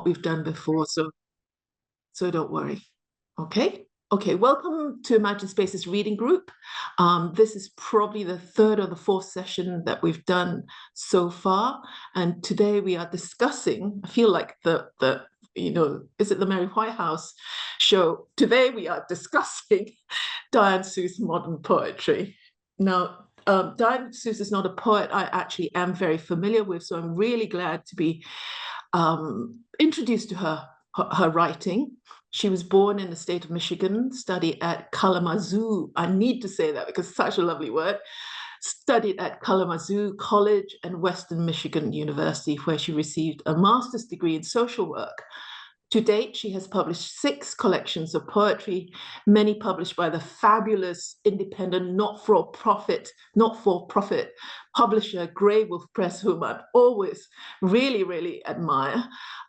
we've done before, so don't worry. Okay, welcome to Imagine Spaces Reading Group. This is probably the third or the fourth session that we've done so far. And today we are discussing, I feel like is it the Mary Whitehouse show? Today we are discussing Diane Seuss Modern Poetry. Now, Diane Seuss is not a poet I actually am very familiar with, so I'm really glad to be introduced to her writing. She was born in the state of Michigan, studied at Kalamazoo. I need to say that because it's such a lovely word. Studied at Kalamazoo College and Western Michigan University, where she received a master's degree in social work. To date, she has published 6 collections of poetry, many published by the fabulous independent, not-for-profit publisher Grey Wolf Press, whom I always really, really admire.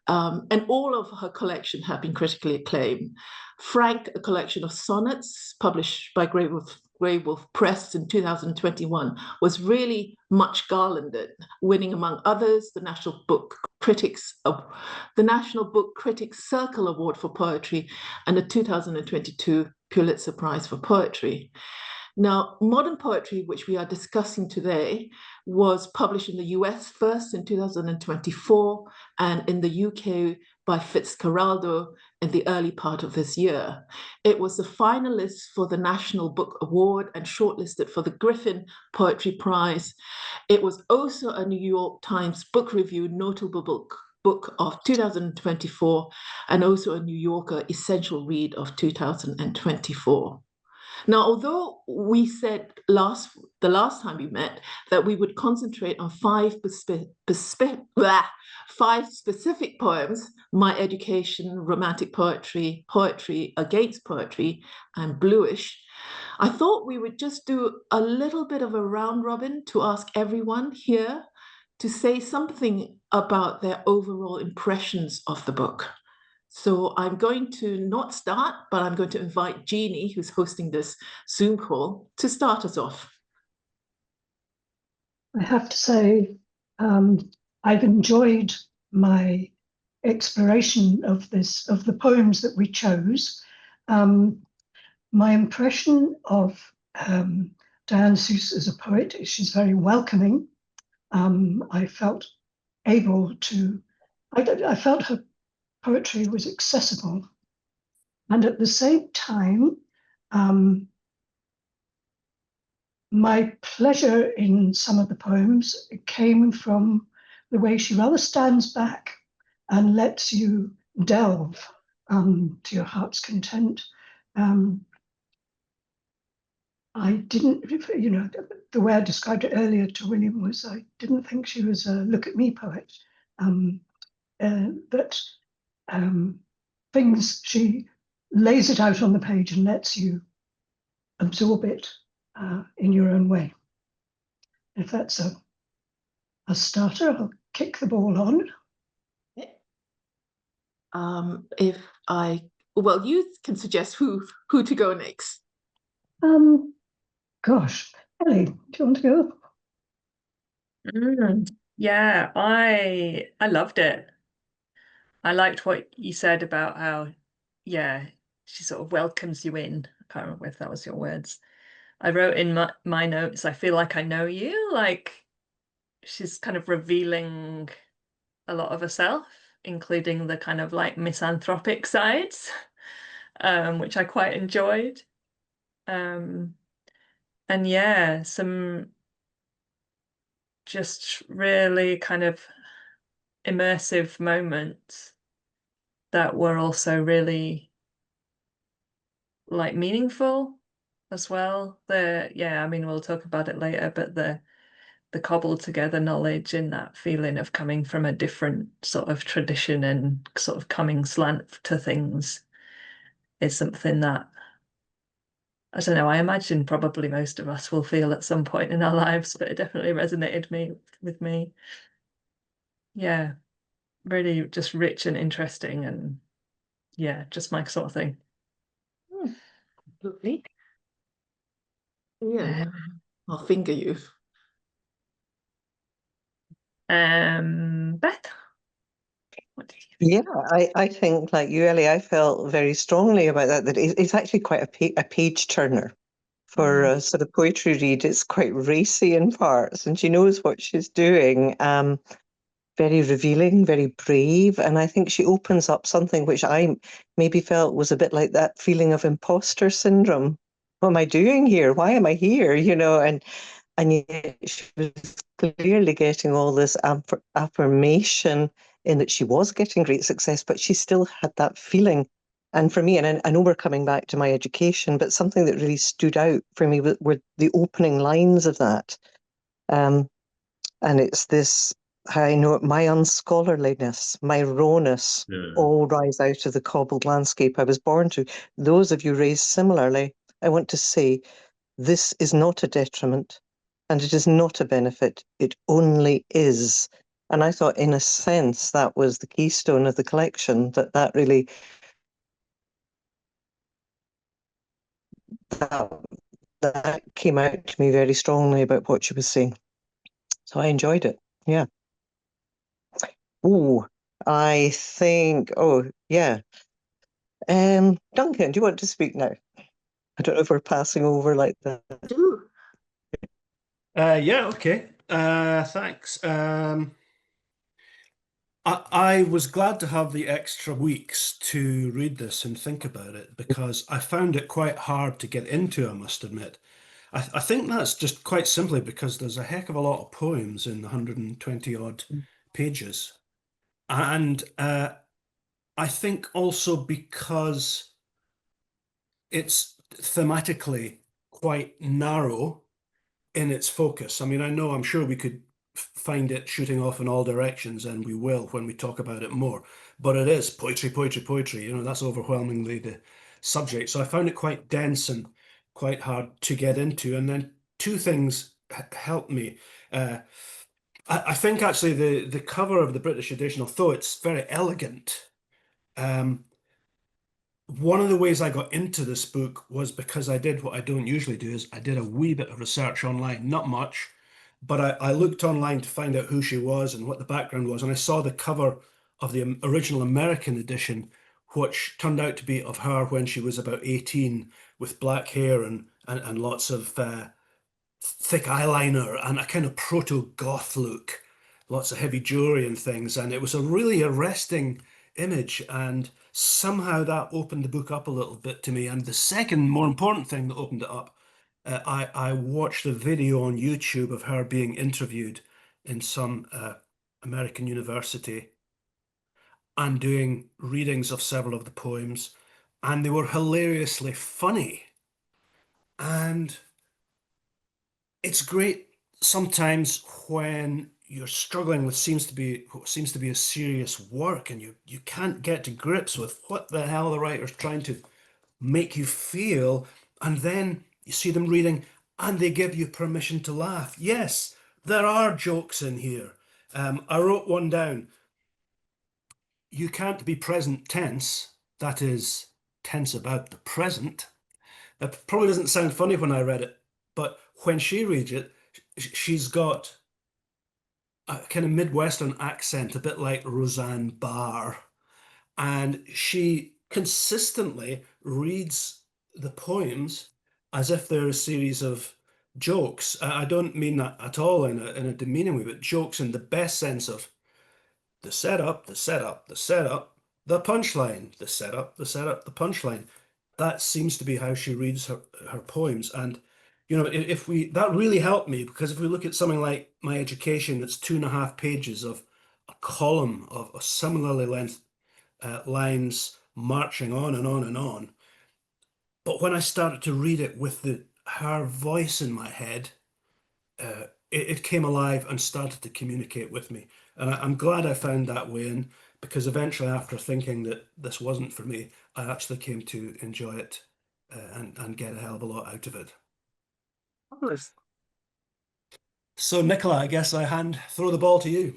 And all of her collection have been critically acclaimed. Frank, a collection of sonnets published by Grey Wolf Press in 2021, was really much garlanded, winning among others the National Book Critics Circle Award for Poetry and the 2022 Pulitzer Prize for Poetry. Now, modern poetry, which we are discussing today, was published in the US first in 2024 and in the UK by Fitzcarraldo in the early part of this year. It was a finalist for the National Book Award and shortlisted for the Griffin Poetry Prize. It was also a New York Times Book Review notable book of 2024 and also a New Yorker Essential Read of 2024. Now, although we said the last time we met that we would concentrate on 5 specific poems, My Education, Romantic Poetry, Poetry Against Poetry, and Bluish, I thought we would just do a little bit of a round robin to ask everyone here to say something about their overall impressions of the book. So I'm going to not start, but I'm going to invite Jeannie, who's hosting this Zoom call, to start us off. I have to say, I've enjoyed my exploration of the poems that we chose. My impression of Diane Seuss as a poet is she's very welcoming. I felt her poetry was accessible, and at the same time, my pleasure in some of the poems came from the way she rather stands back and lets you delve to your heart's content. I didn't, the way I described it earlier to William was I didn't think she was a look at me poet, but things, she lays it out on the page and lets you absorb it in your own way. If that's a starter, I'll kick the ball on. You can suggest who to go next. Gosh, Ellie, do you want to go? Yeah, I loved it. I liked what you said about how, she sort of welcomes you in. I can't remember if that was your words. I wrote in my notes, I feel like I know you, like she's kind of revealing a lot of herself, including the kind of like misanthropic sides, which I quite enjoyed. And yeah, some just really kind of immersive moments that were also really like meaningful as well. We'll talk about it later, but the cobbled together knowledge and that feeling of coming from a different sort of tradition and sort of coming slant to things is something that, I don't know, I imagine probably most of us will feel at some point in our lives, but it definitely resonated with me. Yeah, really just rich and interesting, and just my sort of thing. Absolutely. Yeah, I'll finger you. Beth? What do you Yeah, I think, like you, Ellie, I felt very strongly about that it's actually quite a page turner. For a sort of poetry read, it's quite racy in parts, and she knows what she's doing. Very revealing, very brave, and I think she opens up something which I maybe felt was a bit like that feeling of imposter syndrome. What am I doing here? Why am I here? And yet she was clearly getting all this affirmation in that she was getting great success, but she still had that feeling. And for me, and I know we're coming back to my education, but something that really stood out for me were the opening lines of that. And it's this, I know my unscholarliness, my rawness, all rise out of the cobbled landscape I was born to. Those of you raised similarly, I want to say, this is not a detriment and it is not a benefit. It only is. And I thought, in a sense, that was the keystone of the collection, that really, that came out to me very strongly about what she was saying. So I enjoyed it. Yeah. Oh, I think, yeah. Duncan, do you want to speak now? I don't know if we're passing over like that. Yeah, okay. Thanks. I was glad to have the extra weeks to read this and think about it because I found it quite hard to get into, I must admit. I think that's just quite simply because there's a heck of a lot of poems in the 120 odd pages. And I think also because it's thematically quite narrow in its focus. I mean, I'm sure we could find it shooting off in all directions, and we will when we talk about it more. But it is poetry, poetry, poetry. You know, that's overwhelmingly the subject. So I found it quite dense and quite hard to get into. And then two things helped me. I think actually the cover of the British edition, although it's very elegant, one of the ways I got into this book was because I did what I don't usually do, is I did a wee bit of research online, not much, but I looked online to find out who she was and what the background was, and I saw the cover of the original American edition, which turned out to be of her when she was about 18, with black hair and lots of thick eyeliner and a kind of proto-goth look, lots of heavy jewelry and things, and it was a really arresting image, and somehow that opened the book up a little bit to me. And the second more important thing that opened it up, I watched a video on YouTube of her being interviewed in some American university and doing readings of several of the poems, and they were hilariously funny. And it's great sometimes when you're struggling with what seems to be a serious work, and you can't get to grips with what the hell the writer's trying to make you feel, and then you see them reading and they give you permission to laugh. Yes, there are jokes in here. I wrote one down. You can't be present tense, that is, tense about the present. That probably doesn't sound funny when I read it, but when she reads it, she's got a kind of Midwestern accent, a bit like Roseanne Barr. And she consistently reads the poems as if they're a series of jokes. I don't mean that at all in a demeaning way, but jokes in the best sense of the setup, the setup, the setup, the punchline, the setup, the setup, the punchline. That seems to be how she reads her poems. And if we that really helped me, because if we look at something like My Education, that's 2.5 pages of a column of a similarly length lines marching on and on and on. But when I started to read it with her voice in my head, it came alive and started to communicate with me. And I'm glad I found that way in, because eventually, after thinking that this wasn't for me, I actually came to enjoy it and get a hell of a lot out of it. Fabulous. So, Nicola, I guess throw the ball to you.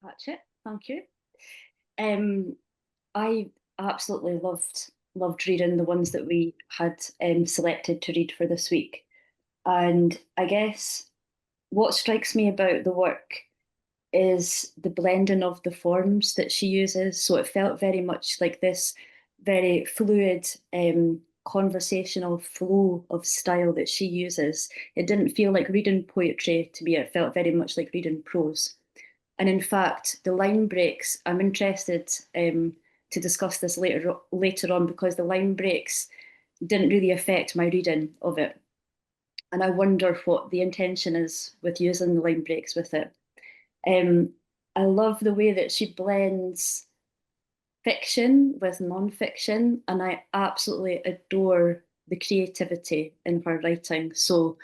That's it. Thank you. I absolutely loved reading the ones that we had selected to read for this week. And I guess what strikes me about the work is the blending of the forms that she uses. So it felt very much like this very fluid conversational flow of style that she uses. It didn't feel like reading poetry to me, it felt very much like reading prose. And in fact, the line breaks, I'm interested to discuss this later on, because the line breaks didn't really affect my reading of it. And I wonder what the intention is with using the line breaks with it. I love the way that she blends fiction with non-fiction, and I absolutely adore the creativity in her writing. So,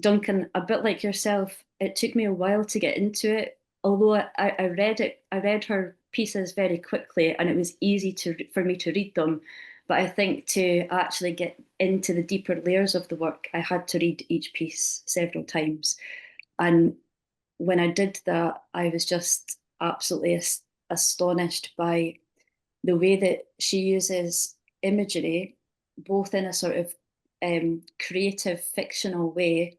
Duncan, a bit like yourself, it took me a while to get into it. Although I read her pieces very quickly, and it was easy for me to read them. But I think to actually get into the deeper layers of the work, I had to read each piece several times. And when I did that, I was just absolutely astonished by the way that she uses imagery, both in a sort of creative, fictional way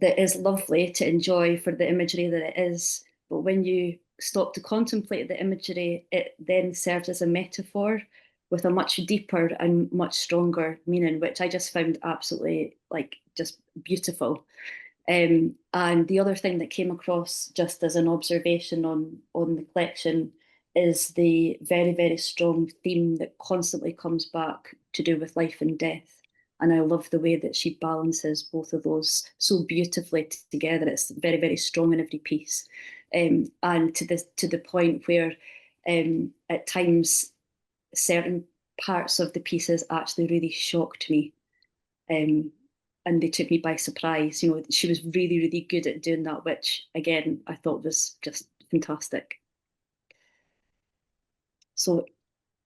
that is lovely to enjoy for the imagery that it is. But when you stop to contemplate the imagery, it then serves as a metaphor with a much deeper and much stronger meaning, which I just found absolutely just beautiful. And the other thing that came across just as an observation on the collection is the very, very strong theme that constantly comes back to do with life and death. And I love the way that she balances both of those so beautifully together. It's very, very strong in every piece. And to the point where at times certain parts of the pieces actually really shocked me. And they took me by surprise. You know, she was really, really good at doing that, which again, I thought was just fantastic. So,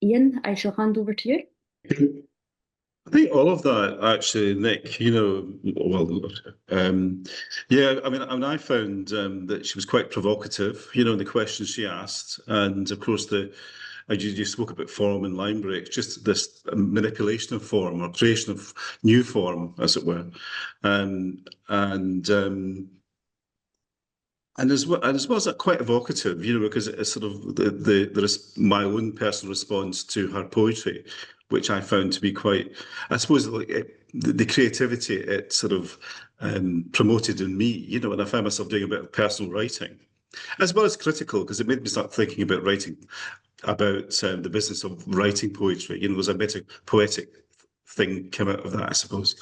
Ian, I shall hand over to you. I think all of that, actually, Nick, yeah, I found that she was quite provocative, in the questions she asked. And of course, you spoke about form and line breaks, just this manipulation of form or creation of new form, as it were. And as well as that, quite evocative, because it's sort of there is my own personal response to her poetry, which I found to be quite, I suppose, the creativity it sort of promoted in me, and I found myself doing a bit of personal writing, as well as critical, because it made me start thinking about writing, about the business of writing poetry. There's a better poetic thing came out of that, I suppose.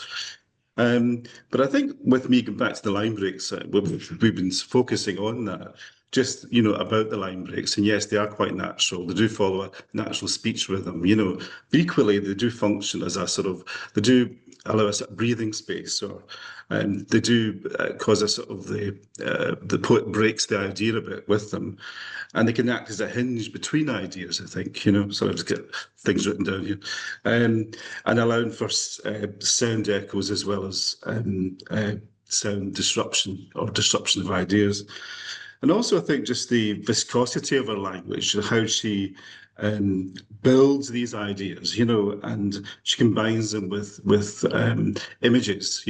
But I think with me going back to the line breaks, we've been focusing on that, just, about the line breaks. And yes, they are quite natural. They do follow a natural speech rhythm, Equally, they do function as they do allow us a breathing space, or they do cause a sort of the poet breaks the idea a bit with them. And they can act as a hinge between ideas, I think, so I just get things written down here. And allowing for sound echoes as well as sound disruption or disruption of ideas. And also, I think just the viscosity of her language, how she builds these ideas, and she combines them with images,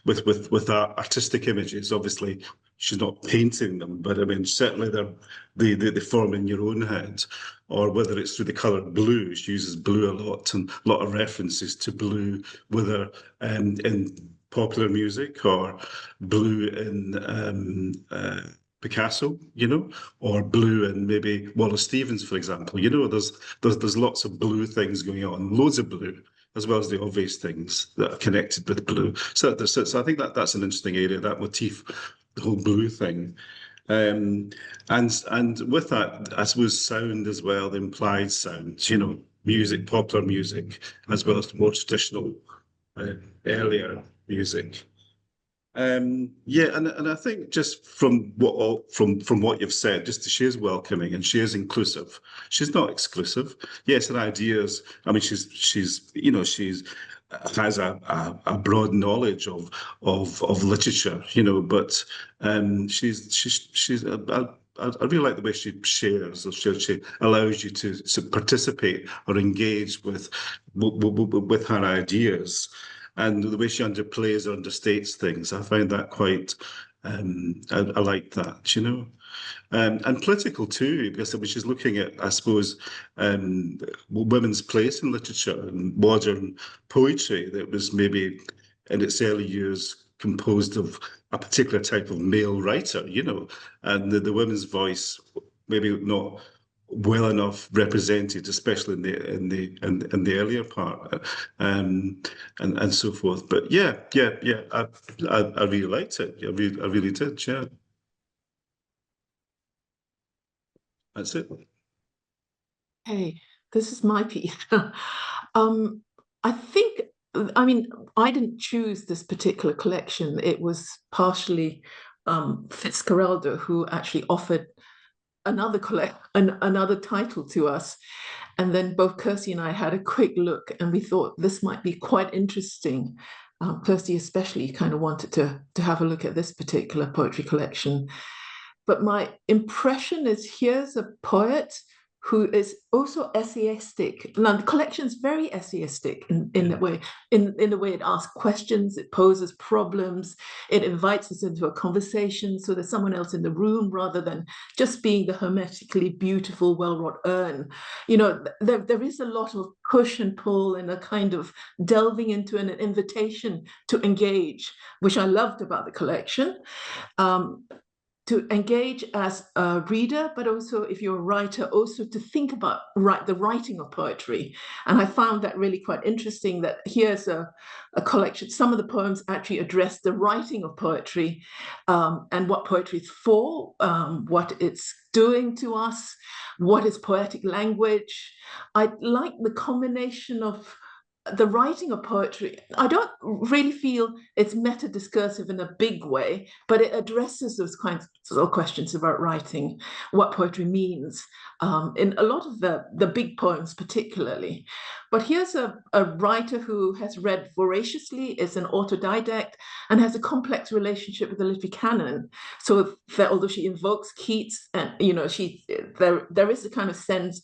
with artistic images. Obviously, she's not painting them, but certainly they form in your own head. Or whether it's through the colour blue, she uses blue a lot, and a lot of references to blue, whether in popular music or blue in Picasso, or blue and maybe Wallace Stevens, for example. There's lots of blue things going on, loads of blue, as well as the obvious things that are connected with blue. So I think that's an interesting area, that motif, the whole blue thing. And with that, I suppose sound as well, the implied sounds, music, popular music, as well as the more traditional, earlier music. And I think just from what you've said, just she is welcoming and she is inclusive. She's not exclusive. Yes, her ideas. She's has a broad knowledge of literature, but she's. I really like the way she shares, or she allows you to participate or engage with her ideas. And the way she underplays or understates things, I find that quite I like that, you know. And political too, because she's looking at, I suppose, women's place in literature and modern poetry that was maybe in its early years composed of a particular type of male writer, you know, and the women's voice maybe not well enough represented, especially in the earlier part, and so forth. But yeah, I really liked it. I really did. Yeah, that's it. Hey, this is my piece. I think, I mean, I didn't choose this particular collection. It was partially Fitzcarraldo who actually offered another title to us. And then both Kirsty and I had a quick look and we thought this might be quite interesting. Kirsty especially kind of wanted to have a look at this particular poetry collection. But my impression is here's a poet who is also essayistic. Now the collection is very essayistic in that way, in the way it asks questions, it poses problems, it invites us into a conversation. So there's someone else in the room rather than just being the hermetically beautiful, well-wrought urn. You know, there is a lot of push and pull and a kind of delving into an invitation to engage, which I loved about the collection. To engage as a reader, but also if you're a writer, also to think about the writing of poetry. And I found that really quite interesting that here's a collection. Some of the poems actually address the writing of poetry and what poetry is for, what it's doing to us, what is poetic language. I like the combination of the writing of poetry. I don't really feel it's meta-discursive in a big way, but it addresses those kinds of questions about writing, what poetry means, in a lot of the big poems particularly. But here's a writer who has read voraciously, is an autodidact, and has a complex relationship with the literary canon. So that although she invokes Keats, and you know, there is a kind of sense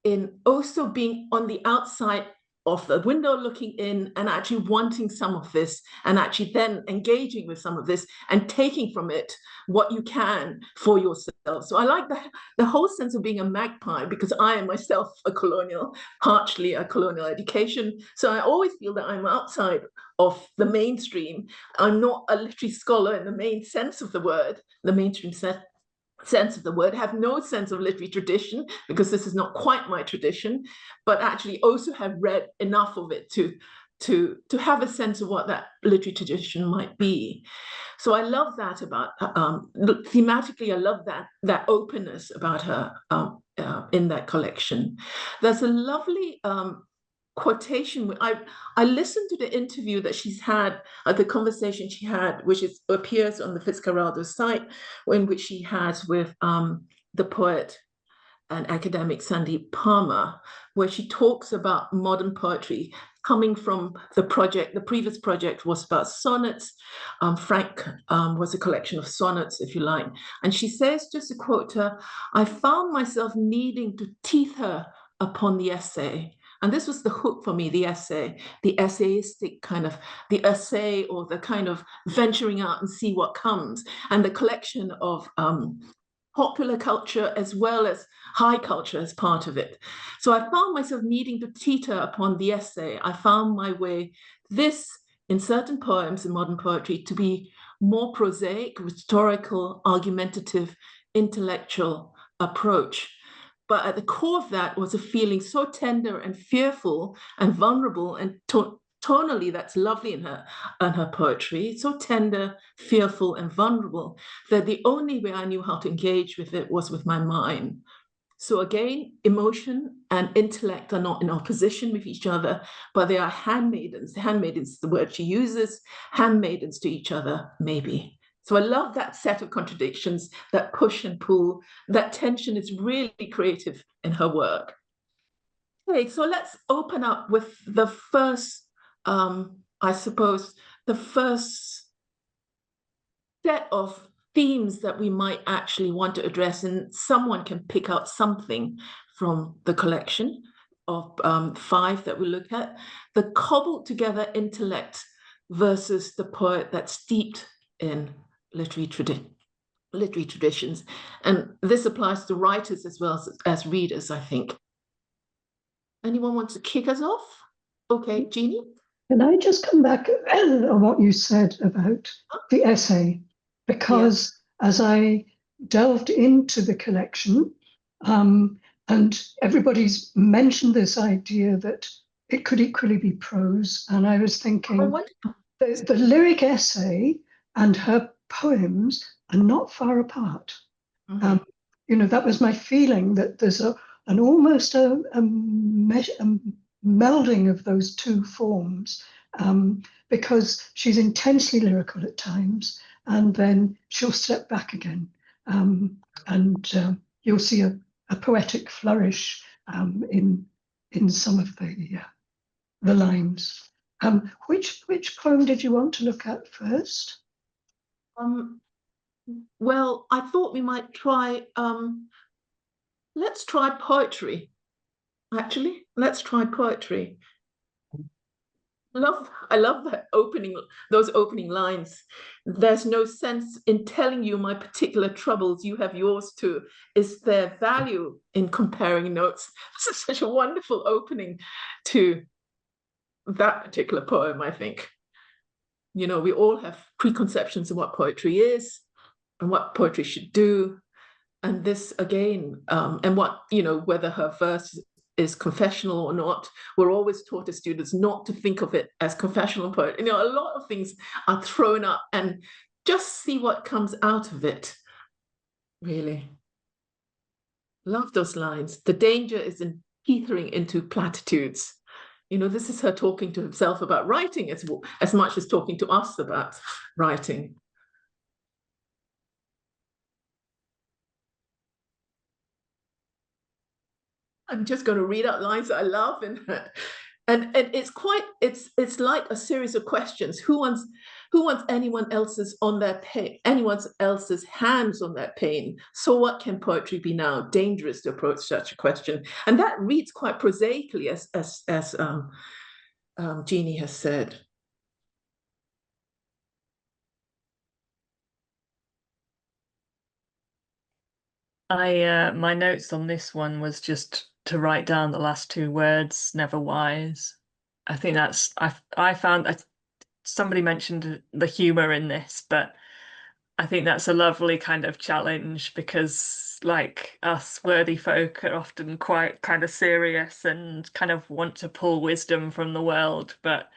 in also being on the outside of the window looking in and actually wanting some of this and actually then engaging with some of this and taking from it what you can for yourself. So I like the whole sense of being a magpie because I am myself partially a colonial education. So I always feel that I'm outside of the mainstream. I'm not a literary scholar in the main sense of the word, the mainstream sense of the word, have no sense of literary tradition because this is not quite my tradition, but actually also have read enough of it to have a sense of what that literary tradition might be. So I love that about thematically. I love that openness about her in that collection. There's a lovely quotation. I listened to the interview that she's had, the conversation she had, which appears on the Fitzcarraldo site, in which she has with the poet and academic Sandeep Palmer, where she talks about modern poetry coming from the project. The previous project was about sonnets. Frank was a collection of sonnets, if you like. And she says, just to quote her, "I found myself needing to teeth her upon the essay." And this was the hook for me, the essay, the essayistic kind of, the essay or the kind of venturing out and see what comes. And the collection of popular culture as well as high culture as part of it. So I found myself needing to teeter upon the essay. I found my way, this in certain poems in modern poetry, to be more prosaic, rhetorical, argumentative, intellectual approach. But at the core of that was a feeling so tender and fearful and vulnerable, and tonally that's lovely in her poetry, so tender, fearful, and vulnerable, that the only way I knew how to engage with it was with my mind. So again, emotion and intellect are not in opposition with each other, but they are handmaidens. Handmaidens is the word she uses, handmaidens to each other, maybe. So I love that set of contradictions, that push and pull, that tension is really creative in her work. Okay, so let's open up with the first, I suppose, the first set of themes that we might actually want to address, and someone can pick out something from the collection of 5 that we look at. The cobbled together intellect versus the poet that's steeped in literary traditions. And this applies to writers as well as readers, I think. Anyone wants to kick us off? Okay, Jeannie? Can I just come back on what you said about the essay? Because as I delved into the collection, and everybody's mentioned this idea that it could equally be prose, and I was thinking the lyric essay and her poems are not far apart. You know, that was my feeling, that there's an almost a melding of those two forms, because she's intensely lyrical at times, and then she'll step back again, and you'll see a poetic flourish in some of the lines. Which poem did you want to look at first? Well, I thought we might try, let's try poetry. Actually, let's try poetry. I love those opening lines. There's no sense in telling you my particular troubles, you have yours too. Is there value in comparing notes? This is such a wonderful opening to that particular poem, I think. You know, we all have preconceptions of what poetry is and what poetry should do. And this again, and what, you know, whether her verse is confessional or not, we're always taught as students not to think of it as confessional poetry. You know, a lot of things are thrown up, and just see what comes out of it, really. Love those lines. The danger is in teetering into platitudes. You know, this is her talking to herself about writing as much as talking to us about writing. I'm just going to read out lines that I love, and it's like a series of questions. Who wants anyone else's hands on their pain? So what can poetry be now? Dangerous to approach such a question, and that reads quite prosaically, as Jeannie has said. My notes on this one was just to write down the last two words, never wise. I think that's, I found, somebody mentioned the humour in this, but I think that's a lovely kind of challenge, because like us worthy folk are often quite kind of serious and kind of want to pull wisdom from the world, but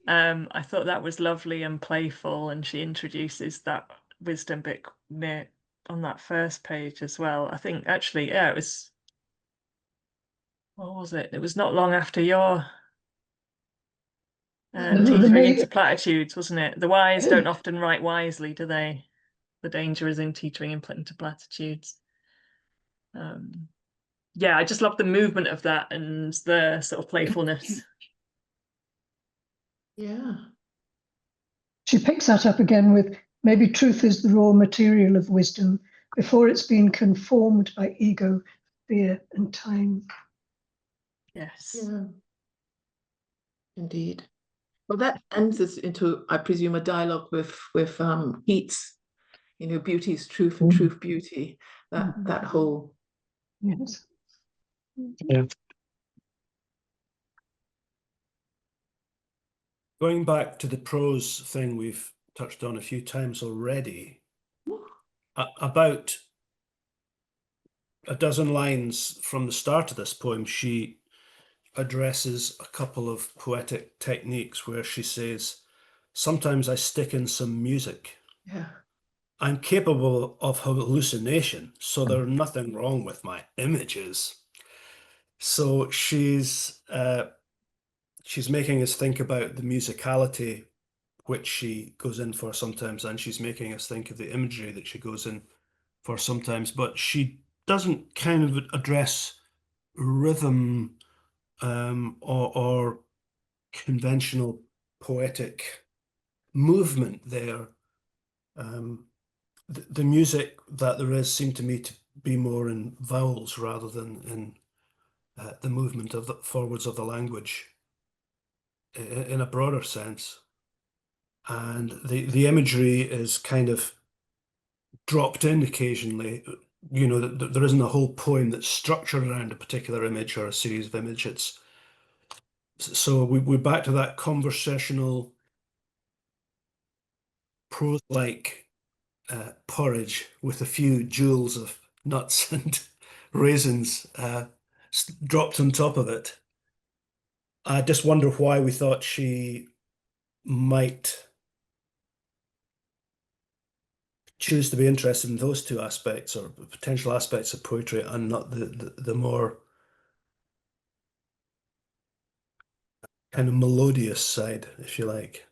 I thought that was lovely and playful, and she introduces that wisdom bit on that first page as well. I think actually, yeah, it was, what was it? It was not long after your teetering into platitudes, wasn't it? The wise don't often write wisely, do they? The danger is in teetering into platitudes. Yeah, I just love the movement of that and the sort of playfulness. Yeah. She picks that up again with, maybe truth is the raw material of wisdom before it's been conformed by ego, fear, and time. Yes. Yeah. Indeed. Well, that ends us into, I presume, a dialogue with Keats. You know, beauty is truth and truth beauty. That whole. Yes. Yeah. Going back to the prose thing we've touched on a few times already, about a dozen lines from the start of this poem, she addresses a couple of poetic techniques where she says, sometimes I stick in some music. Yeah. I'm capable of hallucination, so there's nothing wrong with my images. So she's making us think about the musicality which she goes in for sometimes, and she's making us think of the imagery that she goes in for sometimes, but she doesn't kind of address rhythm or conventional poetic movement there. The music that there is seemed to me to be more in vowels rather than in the movement of the forwards of the language in a broader sense. And the imagery is kind of dropped in occasionally. You know, that there isn't a whole poem that's structured around a particular image or a series of images. So we're back to that conversational, prose-like porridge with a few jewels of nuts and raisins dropped on top of it. I just wonder why we thought she might choose to be interested in those two aspects or potential aspects of poetry and not the more kind of melodious side, if you like.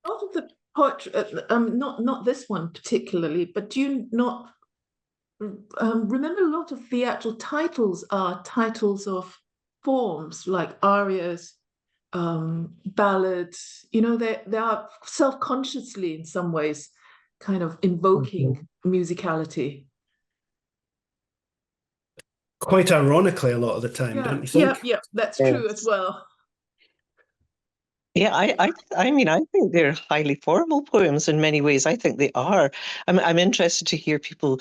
A lot of the poetry, not this one particularly, but do you not remember a lot of the actual titles are titles of forms like arias, ballads? You know, they are self-consciously in some ways kind of invoking musicality. Quite ironically, a lot of the time, don't you think? Yeah, that's true as well. Yeah, I mean, I think they're highly formal poems in many ways. I think they are. I'm interested to hear people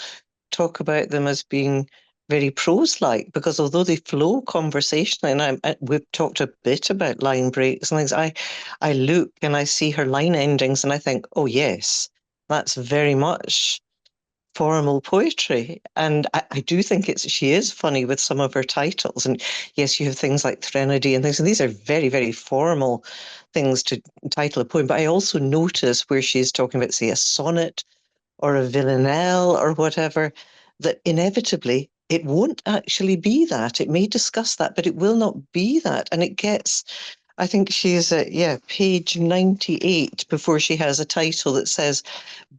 talk about them as being very prose-like, because although they flow conversationally, and we've talked a bit about line breaks and things, I look and I see her line endings and I think, oh yes, that's very much formal poetry. And I do think she is funny with some of her titles. And yes, you have things like Threnody and things, and these are very, very formal things to title a poem. But I also notice where she's talking about, say, a sonnet or a villanelle or whatever, that inevitably it won't actually be that. It may discuss that, but it will not be that. And it gets, I think she's at, page 98 before she has a title that says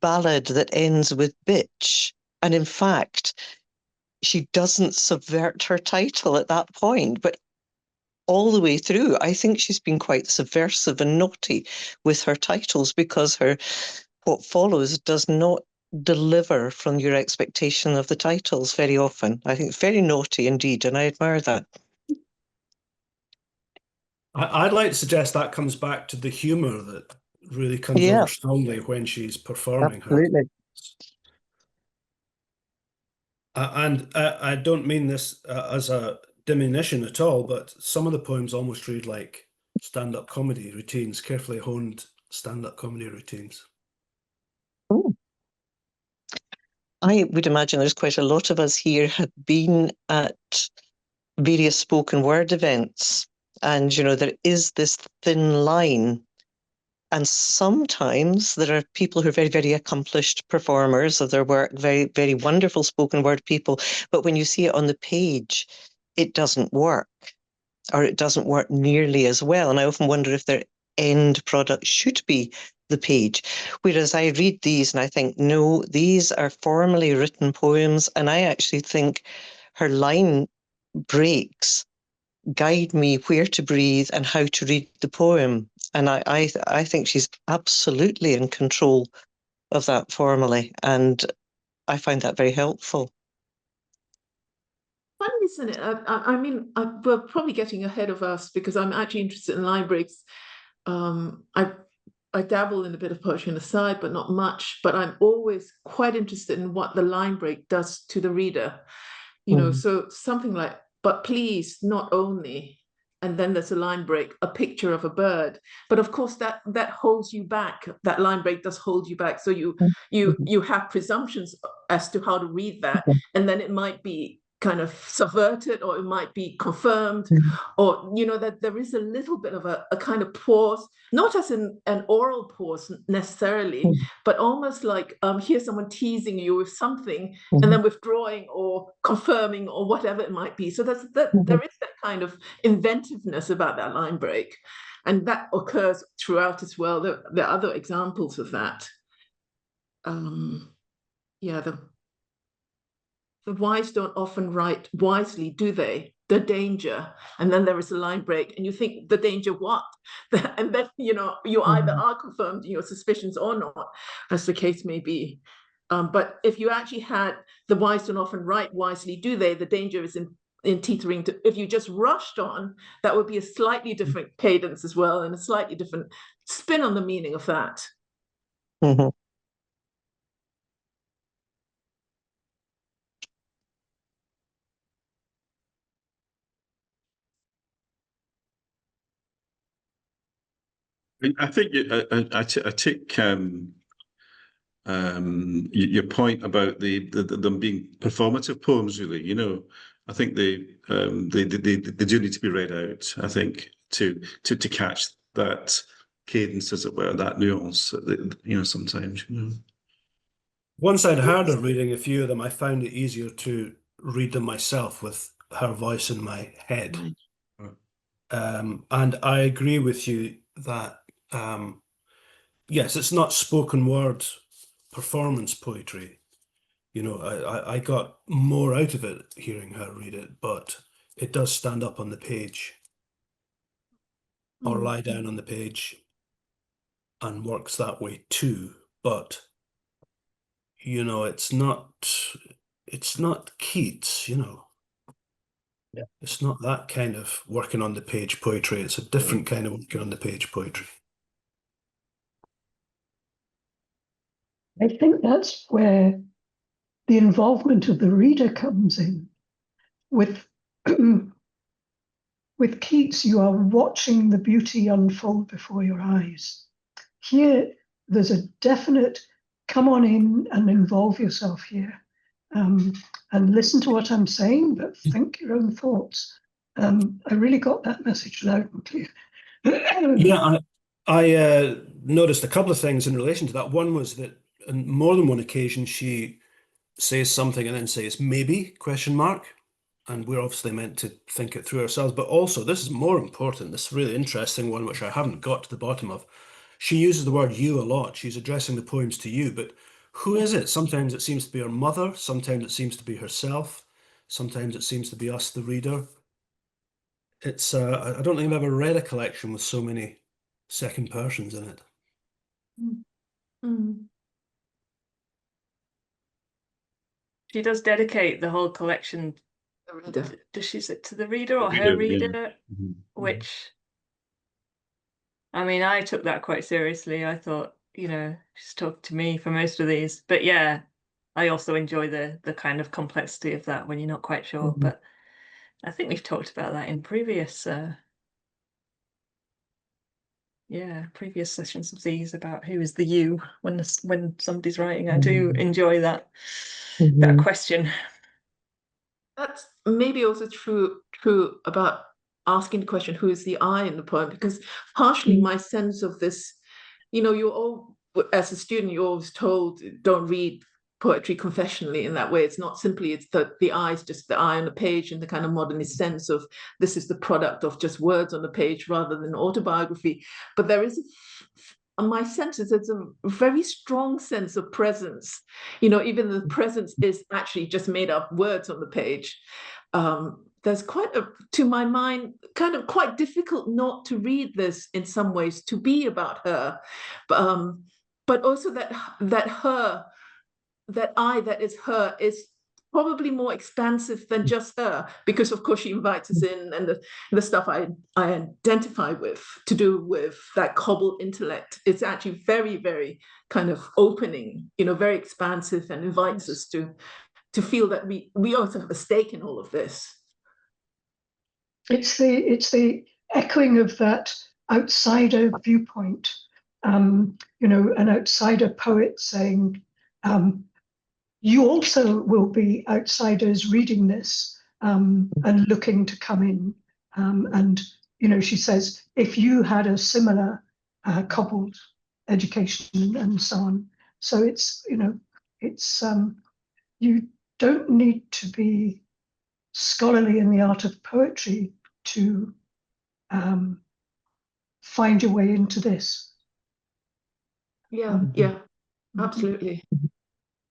ballad that ends with bitch. And in fact, she doesn't subvert her title at that point, but all the way through, I think she's been quite subversive and naughty with her titles, because what follows does not deliver from your expectation of the titles very often. I think it's very naughty indeed, and I admire that. I'd like to suggest that comes back to the humour that really comes over strongly when she's performing absolutely. her. And I don't mean this as a diminution at all, but some of the poems almost read like stand-up comedy routines, carefully honed stand-up comedy routines. Oh. I would imagine there's quite a lot of us here have been at various spoken word events, and there is this thin line, and sometimes there are people who are very, very accomplished performers of their work, very, very wonderful spoken word people, but when you see it on the page, it doesn't work, or it doesn't work nearly as well. And I often wonder if their end product should be the page. Whereas I read these and I think, no, these are formally written poems, and I actually think her line breaks guide me where to breathe and how to read the poem. And I think she's absolutely in control of that formally, and I find that very helpful. Fun, isn't it? I mean, we're probably getting ahead of us because I'm actually interested in line breaks. I dabble in a bit of poetry on the side, but not much. But I'm always quite interested in what the line break does to the reader. So something like, but please, not only, and then there's a line break, a picture of a bird. But of course, that holds you back. That line break does hold you back. So you have presumptions as to how to read that, and then it might be kind of subverted, or it might be confirmed, or that there is a little bit of a kind of pause, not as in an oral pause necessarily, but almost like here's someone teasing you with something and then withdrawing or confirming or whatever it might be. So there is that kind of inventiveness about that line break, and that occurs throughout as well. There are other examples of that. The wise don't often write wisely, do they? The danger. And then there is a line break, and you think, the danger what? And then, you either are confirmed in your suspicions or not, as the case may be. But if you actually had the wise don't often write wisely, do they? The danger is in teetering. If you just rushed on, that would be a slightly different cadence as well, and a slightly different spin on the meaning of that. I think I take your point about them being performative poems. Really, you know, I think they do need to be read out. I think to catch that cadence, as it were, that nuance. You know, sometimes. You know. Once I'd heard her reading a few of them, I found it easier to read them myself with her voice in my head. And I agree with you that, yes, it's not spoken word performance poetry. You know, I got more out of it hearing her read it, but it does stand up on the page or lie down on the page and works that way too. But, you know, it's not Keats, you know. Yeah. It's not that kind of working on the page poetry. It's a different kind of working on the page poetry. I think that's where the involvement of the reader comes in. With with Keats, you are watching the beauty unfold before your eyes. Here, there's a definite come on in and involve yourself here, and listen to what I'm saying, but think your own thoughts. I really got that message loud and clear. Yeah, I noticed a couple of things in relation to that. One was that on more than one occasion she says something and then says maybe question mark, and we're obviously meant to think it through ourselves. But also, this is more important, this really interesting one, which I haven't got to the bottom of. She uses the word you a lot. She's addressing the poems to you, but who is it? Sometimes it seems to be her mother, sometimes it seems to be herself, sometimes it seems to be us, the reader. It's I don't think I've ever read a collection with so many second persons in it. She does dedicate the whole collection. Does she say to the reader or her reader? Yeah. Which, I mean, I took that quite seriously. I thought, you know, she's talking to me for most of these. But yeah, I also enjoy the kind of complexity of that when you're not quite sure. But I think we've talked about that in previous previous sessions of these about who is the you when somebody's writing. I do enjoy that question. That's maybe also true about asking the question, who is the I in the poem? Because partially my sense of this, you know, you're all, as a student, you're always told, don't read poetry confessionally in that way. It's not simply, it's the I is just the I on the page in the kind of modernist sense of this is the product of just words on the page rather than autobiography. But there is, on my senses, it's a very strong sense of presence. You know, even the presence is actually just made up words on the page. There's quite a, to my mind, kind of quite difficult not to read this in some ways to be about her, but also that her, that I that is her is probably more expansive than just her, because of course she invites us in, and the stuff I identify with to do with that cobbled intellect, it's actually very, very kind of opening, you know, very expansive, and invites us to feel that we also have a stake in all of this. It's the echoing of that outsider viewpoint. You know, an outsider poet saying, you also will be outsiders reading this and looking to come in. And, you know, she says, if you had a similar cobbled education and so on. So it's, you know, it's, you don't need to be scholarly in the art of poetry to find your way into this. Yeah, absolutely.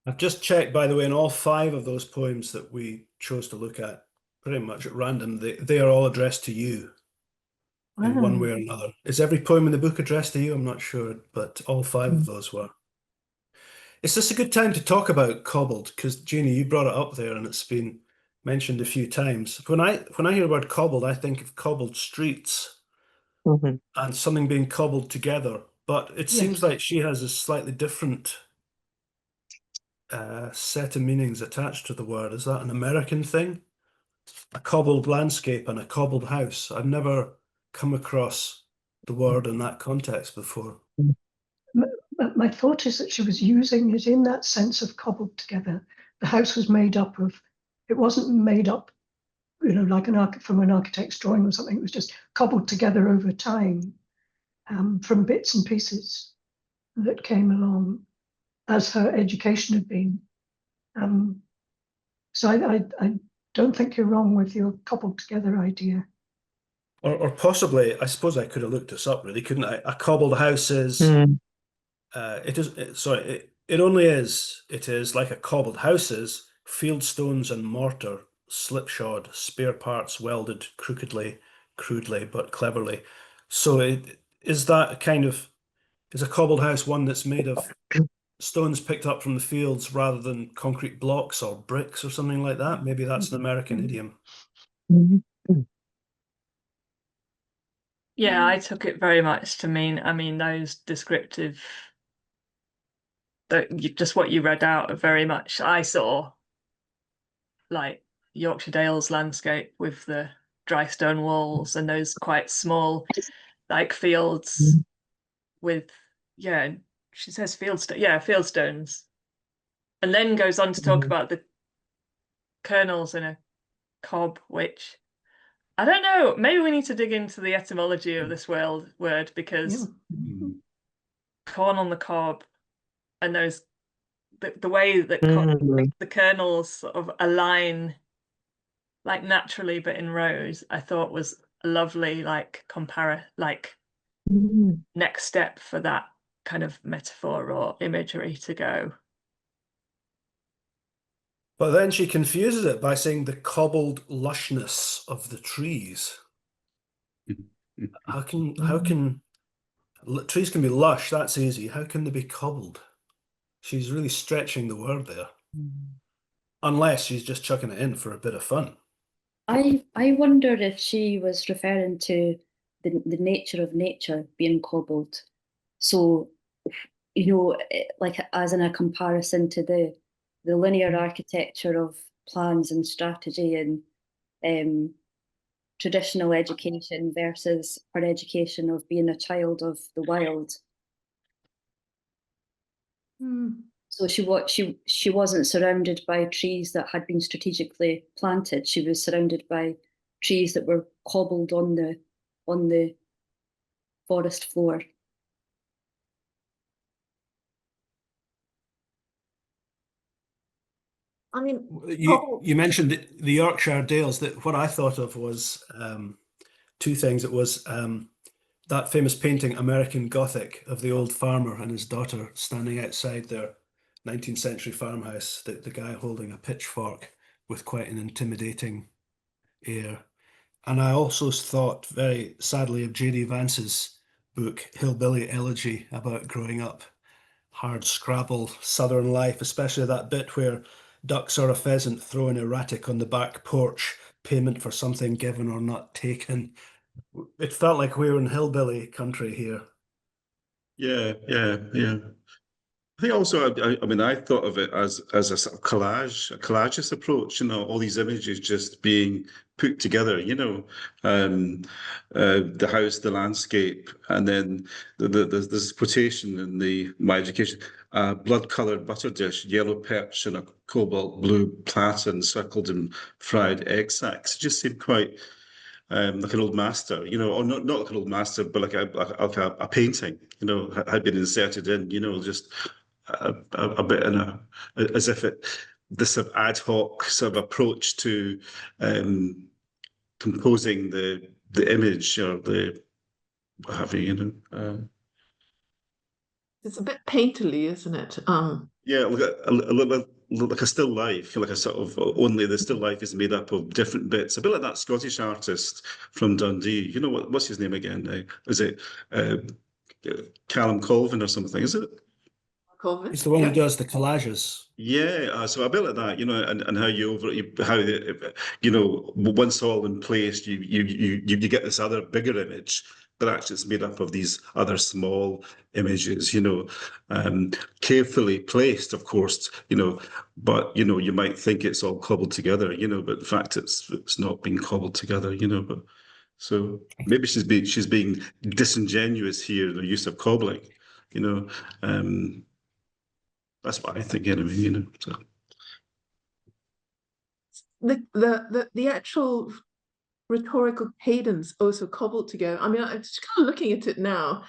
I've just checked, by the way, in all 5 of those poems that we chose to look at, pretty much at random, they are all addressed to you in one way or another. Is every poem in the book addressed to you? I'm not sure, but all 5 of those were. Is this a good time to talk about cobbled? Because Jeannie, you brought it up there, and it's been mentioned a few times. When I hear the word cobbled, I think of cobbled streets and something being cobbled together. But it seems like she has a slightly different set of meanings attached to the word. Is that an American thing? A cobbled landscape and a cobbled house. I've never come across the word in that context before. My thought is that she was using it in that sense of cobbled together. The house was made up of, it wasn't made up, like from an architect's drawing or something. It was just cobbled together over time from bits and pieces that came along as her education had been. So I don't think you're wrong with your cobbled together idea. Or possibly, I suppose I could have looked this up really, couldn't I? A cobbled house is, it is like a cobbled house is, field stones and mortar, slipshod, spare parts welded crudely, but cleverly. So is that is a cobbled house one that's made of stones picked up from the fields rather than concrete blocks or bricks or something like that? Maybe that's an American idiom. Yeah, I took it very much to mean, those descriptive, just what you read out are very much, I saw like Yorkshire Dales landscape with the dry stone walls and those quite small like fields with, she says field stones. And then goes on to talk about the kernels in a cob, which I don't know, maybe we need to dig into the etymology of this word because corn on the cob and those the way that the kernels sort of align like naturally but in rows, I thought was a lovely next step for that kind of metaphor or imagery to go. But then she confuses it by saying the cobbled lushness of the trees. How can trees can be lush? That's easy. How can they be cobbled? She's really stretching the word there. Unless she's just chucking it in for a bit of fun. I wonder if she was referring to the nature of nature being cobbled. So, like as in a comparison to the linear architecture of plans and strategy and traditional education versus her education of being a child of the wild. So she wasn't surrounded by trees that had been strategically planted. She was surrounded by trees that were cobbled on the forest floor. I mean, you mentioned the Yorkshire Dales. That what I thought of was two things. It was that famous painting, American Gothic, of the old farmer and his daughter standing outside their 19th century farmhouse, the guy holding a pitchfork with quite an intimidating air. And I also thought very sadly of J.D. Vance's book, Hillbilly Elegy, about growing up, hard scrabble, southern life, especially that bit where ducks or a pheasant thrown erratic on the back porch, payment for something given or not taken. It felt like we were in hillbilly country here. Yeah. I think also, I thought of it as a sort of a collageist approach, all these images just being put together, the house, the landscape, and then there's this quotation in my education, blood-coloured butter dish, yellow perch in a cobalt blue plate encircled in fried egg sacks. It just seemed quite like an old master, or not like an old master, but like a painting, had been inserted in, just a bit as if this sort of ad hoc sort of approach to composing the image or the what have you, it's a bit painterly, isn't it? Yeah, like a still life, like a sort of only the still life is made up of different bits. A bit like that Scottish artist from Dundee. What's his name again? Is it Callum Colvin or something? Is it? He's the one who does the collages. Yeah, so a bit like that, and how once all in place, you get this other bigger image, but actually it's made up of these other small images, carefully placed, of course, but you might think it's all cobbled together, but in fact it's not being cobbled together, but So maybe she's being disingenuous here in the use of cobbling, you know. That's what I think anyway, you know. So. The actual rhetorical cadence also cobbled together. I mean, I'm just kind of looking at it now.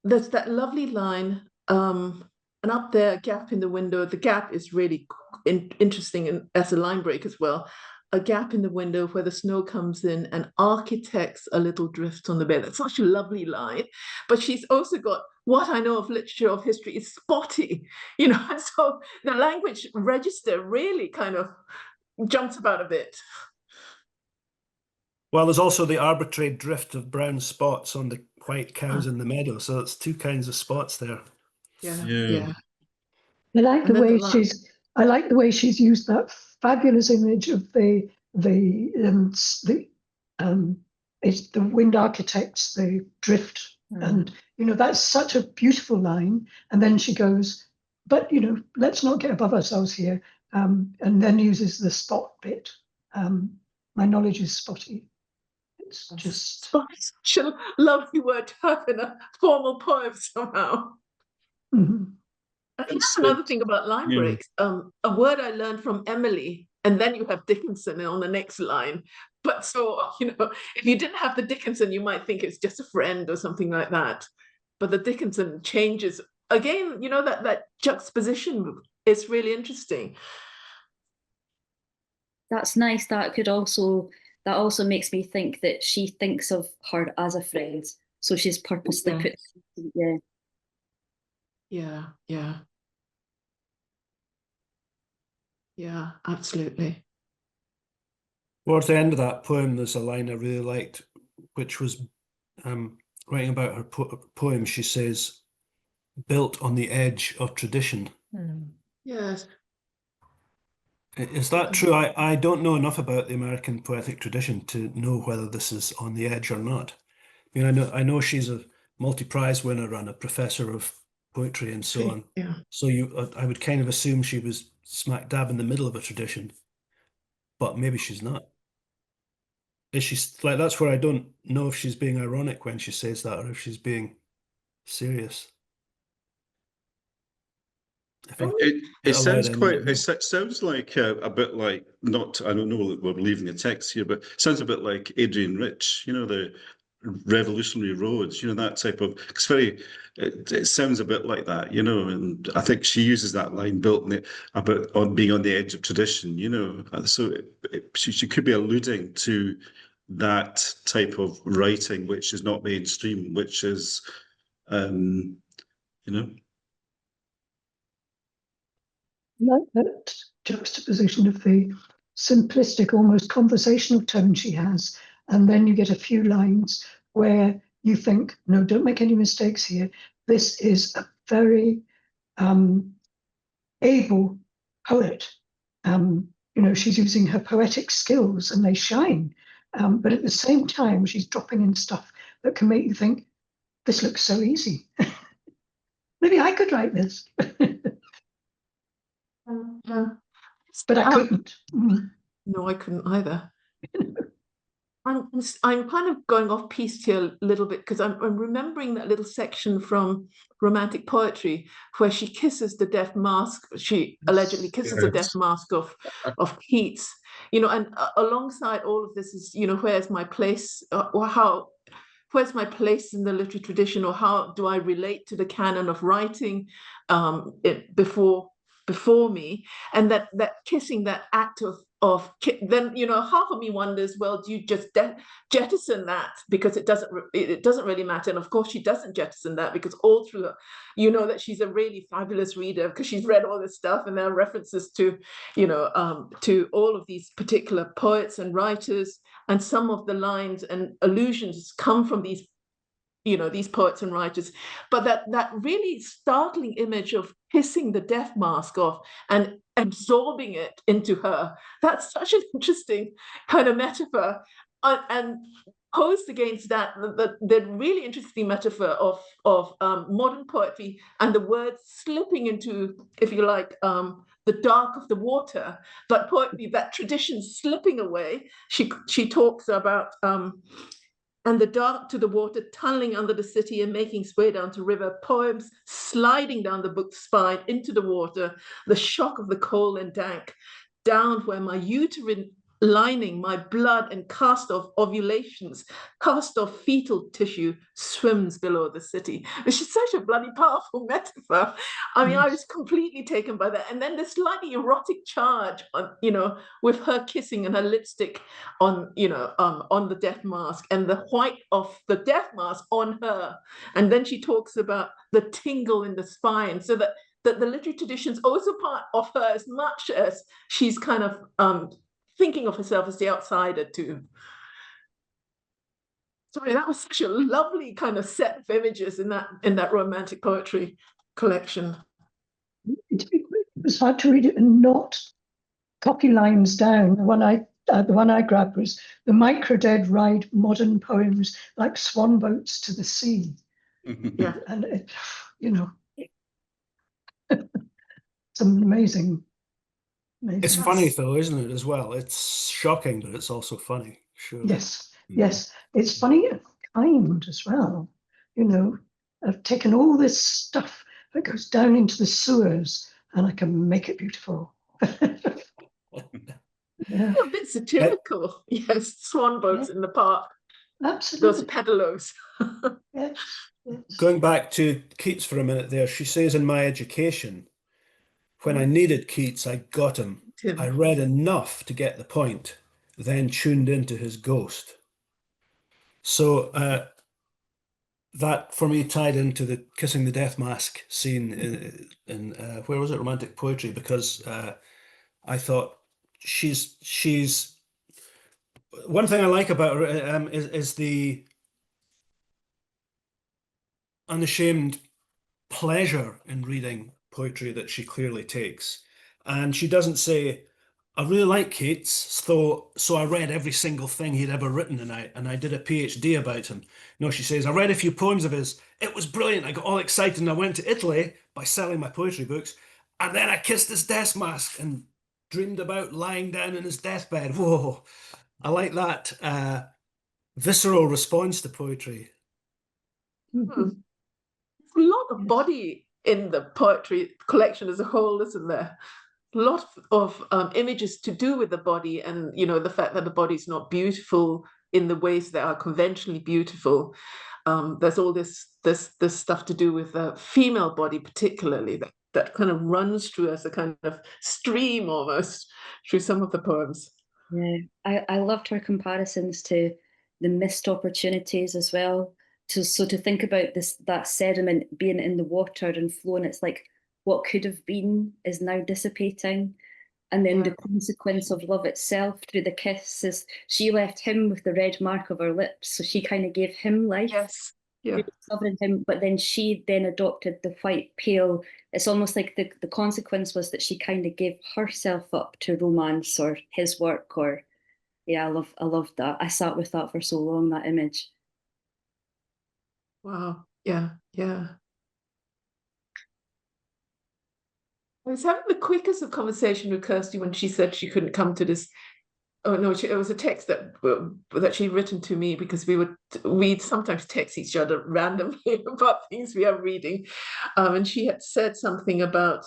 There's that lovely line, and up there, a gap in the window. The gap is really interesting and as a line break as well. A gap in the window where the snow comes in and architects a little drift on the bed. That's such a lovely line. But she's also got what I know of literature of history is spotty, you know, and so the language register really kind of jumps about a bit. Well, there's also the arbitrary drift of brown spots on the white cows in the meadow. So it's two kinds of spots there. Yeah. I like And the then way the I like the way she's used that fabulous image of it's the wind architects, the drift, and you know that's such a beautiful line. And then she goes, but you know, let's not get above ourselves here. And then uses the spot bit. My knowledge is spotty. It's just such a lovely word to have in a formal poem somehow. Mhm. I think that's another thing about line breaks. A word I learned from Emily, and then you have Dickinson on the next line. But so, you know, if you didn't have the Dickinson, you might think it's just a friend or something like that. But the Dickinson changes again, you know, that juxtaposition is really interesting. That's nice. That also makes me think that she thinks of her as a friend. So she's purposely put, Yeah, absolutely. Towards the end of that poem, there's a line I really liked, which was writing about her poem. She says, built on the edge of tradition. Yes. Is that true? I don't know enough about the American poetic tradition to know whether this is on the edge or not. I mean, I know she's a multi-prize winner and a professor of poetry and so on. Yeah. So I would kind of assume she was smack dab in the middle of a tradition, but maybe she's not. Is she like, that's where I don't know if she's being ironic when she says that or if she's being serious. I think It sounds quite. It sounds like a bit like not. I don't know. We're leaving the text here, but it sounds a bit like Adrian Rich. You know, the Revolutionary Roads. You know, that type of. It's very. It sounds a bit like that. You know, and I think she uses that line built about on being on the edge of tradition. You know, so she could be alluding to that type of writing, which is not mainstream, which is, you know. Like that juxtaposition of the simplistic, almost conversational tone she has, and then you get a few lines where you think, no, don't make any mistakes here. This is a very able poet. You know, she's using her poetic skills and they shine. But at the same time, she's dropping in stuff that can make you think, this looks so easy. Maybe I could write this. But I couldn't. No, I couldn't either. I'm kind of going off piste here a little bit because I'm remembering that little section from Romantic Poetry where she kisses the death mask. She allegedly kisses the death mask of Keats. You know, and alongside all of this is, you know, where's my place, or where's my place in the literary tradition, or how do I relate to the canon of writing before me, and that kissing, that act of then, you know, half of me wonders, well, do you just jettison that because it doesn't really matter? And of course she doesn't jettison that because all through her, you know, that she's a really fabulous reader because she's read all this stuff, and there are references to, you know, to all of these particular poets and writers, and some of the lines and allusions come from these, you know, these poets and writers. But that really startling image of kissing the death mask off and absorbing it into her, that's such an interesting kind of metaphor. And posed against that, the really interesting metaphor of modern poetry and the words slipping into, if you like, the dark of the water, but poetry, that tradition slipping away. She talks about and the dark to the water, tunneling under the city and making its way down to river, poems sliding down the book's spine into the water, the shock of the cold and dank, down where my uterine lining, my blood and cast off ovulations, cast off fetal tissue swims below the city. Which is such a bloody powerful metaphor. I mean, I was completely taken by that. And then this slightly erotic charge on, you know, with her kissing and her lipstick on, you know, on the death mask, and the white of the death mask on her. And then she talks about the tingle in the spine, so that the literary tradition's also part of her, as much as she's kind of thinking of herself as the outsider too. Sorry, that was such a lovely kind of set of images in that romantic poetry collection. It was hard to read it and not copy lines down. The one I grabbed was the microdead ride modern poems like swan boats to the sea. Yeah, And it, you know, some amazing. It's funny though, isn't it, as well? It's shocking, but it's also funny, sure. Yes, yes. It's funny and kind as well. You know, I've taken all this stuff that goes down into the sewers and I can make it beautiful. Yeah, a bit satirical. Yes, swan boats in the park. absolutely. Those pedalos. Yes, yes. Going back to Keats for a minute there, she says, in my education, when I needed Keats, I got him. I read enough to get the point, then tuned into his ghost. So that for me tied into the kissing the death mask scene in where was it, Romantic Poetry, because I thought she's one thing I like about her is the unashamed pleasure in reading poetry that she clearly takes. And she doesn't say, I really like Keats, so I read every single thing he'd ever written, and I did a PhD about him. No, she says, I read a few poems of his. It was brilliant. I got all excited and I went to Italy by selling my poetry books. And then I kissed his death mask and dreamed about lying down in his deathbed. Whoa, I like that visceral response to poetry. There's a lot of body in the poetry collection as a whole, isn't there? A lot of images to do with the body, and you know, the fact that the body's not beautiful in the ways that are conventionally beautiful. There's all this stuff to do with the female body, particularly that kind of runs through as a kind of stream almost through some of the poems. Yeah, I loved her comparisons to the missed opportunities as well. So to think about that sediment being in the water and flowing, it's like what could have been is now dissipating. And then the consequence of love itself through the kiss is she left him with the red mark of her lips. So she kind of gave him life. Yes. Yeah. Discovering him, but then she then adopted the white pale. It's almost like the consequence was that she kind of gave herself up to romance or his work, or yeah, I love that. I sat with that for so long, that image. Wow. Yeah. Yeah. I was having the quickest of conversation with Kirsty when she said she couldn't come to this. Oh no, it was a text that she'd written to me, because we'd sometimes text each other randomly about things we are reading, and she had said something about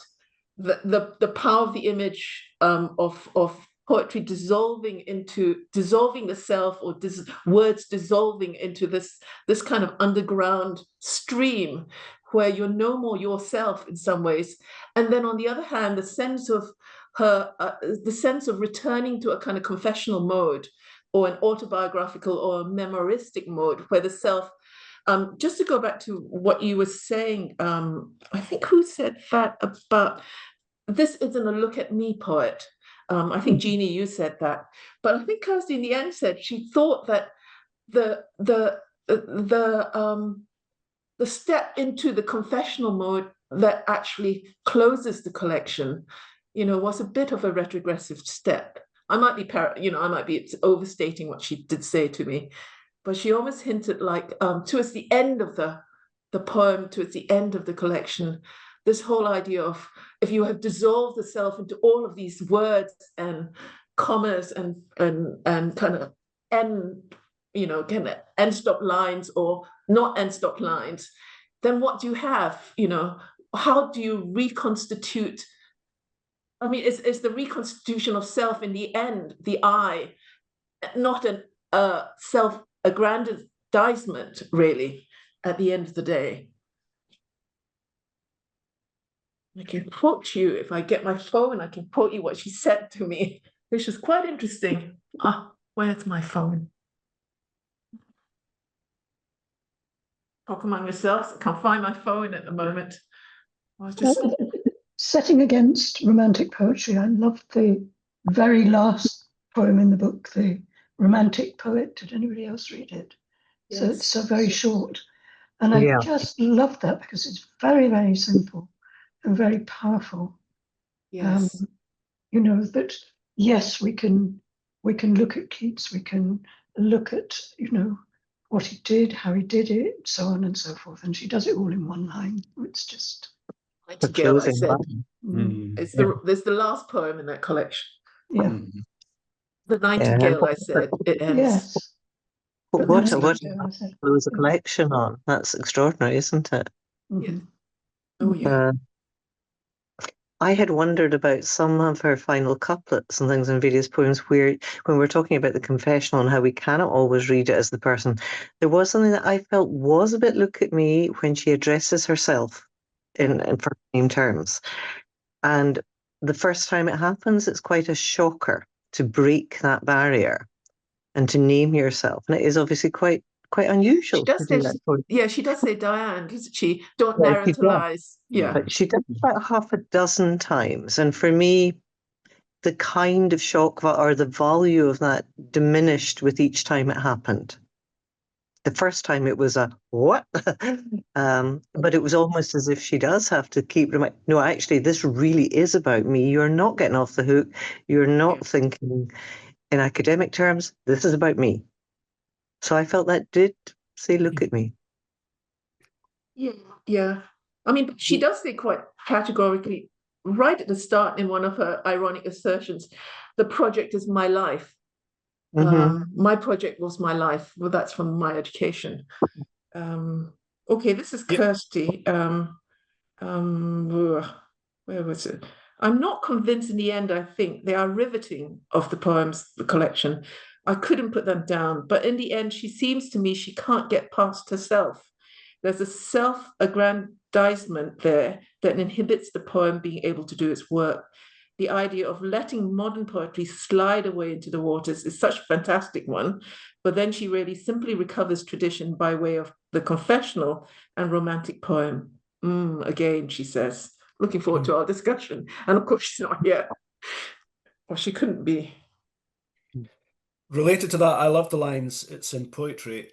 the power of the image of poetry dissolving the self, or words dissolving into this kind of underground stream where you're no more yourself in some ways. And then on the other hand, the sense of returning to a kind of confessional mode, or an autobiographical or memoristic mode, where the self, just to go back to what you were saying, I think who said that about this isn't a look at me poet. I think Jeannie, you said that, but I think Kirsty in the end said she thought that the step into the confessional mode that actually closes the collection, you know, was a bit of a retrogressive step. I might be overstating what she did say to me, but she almost hinted like towards the end of the poem, towards the end of the collection, this whole idea of, if you have dissolved the self into all of these words and commas and kind of end, you know, can end stop lines or not end stop lines, then what do you have? You know, how do you reconstitute? I mean, it's the reconstitution of self in the end, the I, not an self-aggrandizement, really, at the end of the day. I can quote you, if I get my phone, I can quote you what she said to me, which is quite interesting. Ah, where's my phone? Talk among yourselves, I can't find my phone at the moment. I was just... Setting against romantic poetry, I loved the very last poem in the book, The Romantic Poet. Did anybody else read it? Yes. So it's so very short. And I just love that because it's very, very simple and very powerful. Yes. You know, that yes, we can look at Keats, we can look at, you know, what he did, how he did it, so on and so forth. And she does it all in one line. It's just Together, I said. It's There's the last poem in that collection. Yeah. The Nightingale, I said. It ends. Yes. What there was a collection on. That's extraordinary, isn't it? Yes. Oh yeah. I had wondered about some of her final couplets and things in various poems where, when we're talking about the confessional and how we cannot always read it as the person, there was something that I felt was a bit look at me when she addresses herself in first name terms. And the first time it happens, it's quite a shocker to break that barrier and to name yourself. And it is obviously quite unusual. She does to do say, that. yeah, she does say Diane, doesn't she? Don't Yeah, she does. narrativize. Yeah. But she did it about half a dozen times. And for me, the kind of shock or the value of that diminished with each time it happened. The first time it was a what? But it was almost as if she does have to keep reminding, no, actually, this really is about me. You're not getting off the hook. You're not thinking in academic terms. This is about me. So I felt that did say, look at me. Yeah, yeah. I mean, she does say quite categorically, right at the start in one of her ironic assertions, the project is my life. My project was my life. Well, that's from My Education. Okay, this is Kirsty. Where was it? I'm not convinced in the end, I think. They are riveting of the poems, the collection. I couldn't put them down. But in the end, she seems to me she can't get past herself. There's a self-aggrandizement there that inhibits the poem being able to do its work. The idea of letting modern poetry slide away into the waters is such a fantastic one. But then she really simply recovers tradition by way of the confessional and romantic poem. Again, she says, looking forward to our discussion. And of course, she's not here. Or she couldn't be. Related to that, I love the lines, it's in poetry,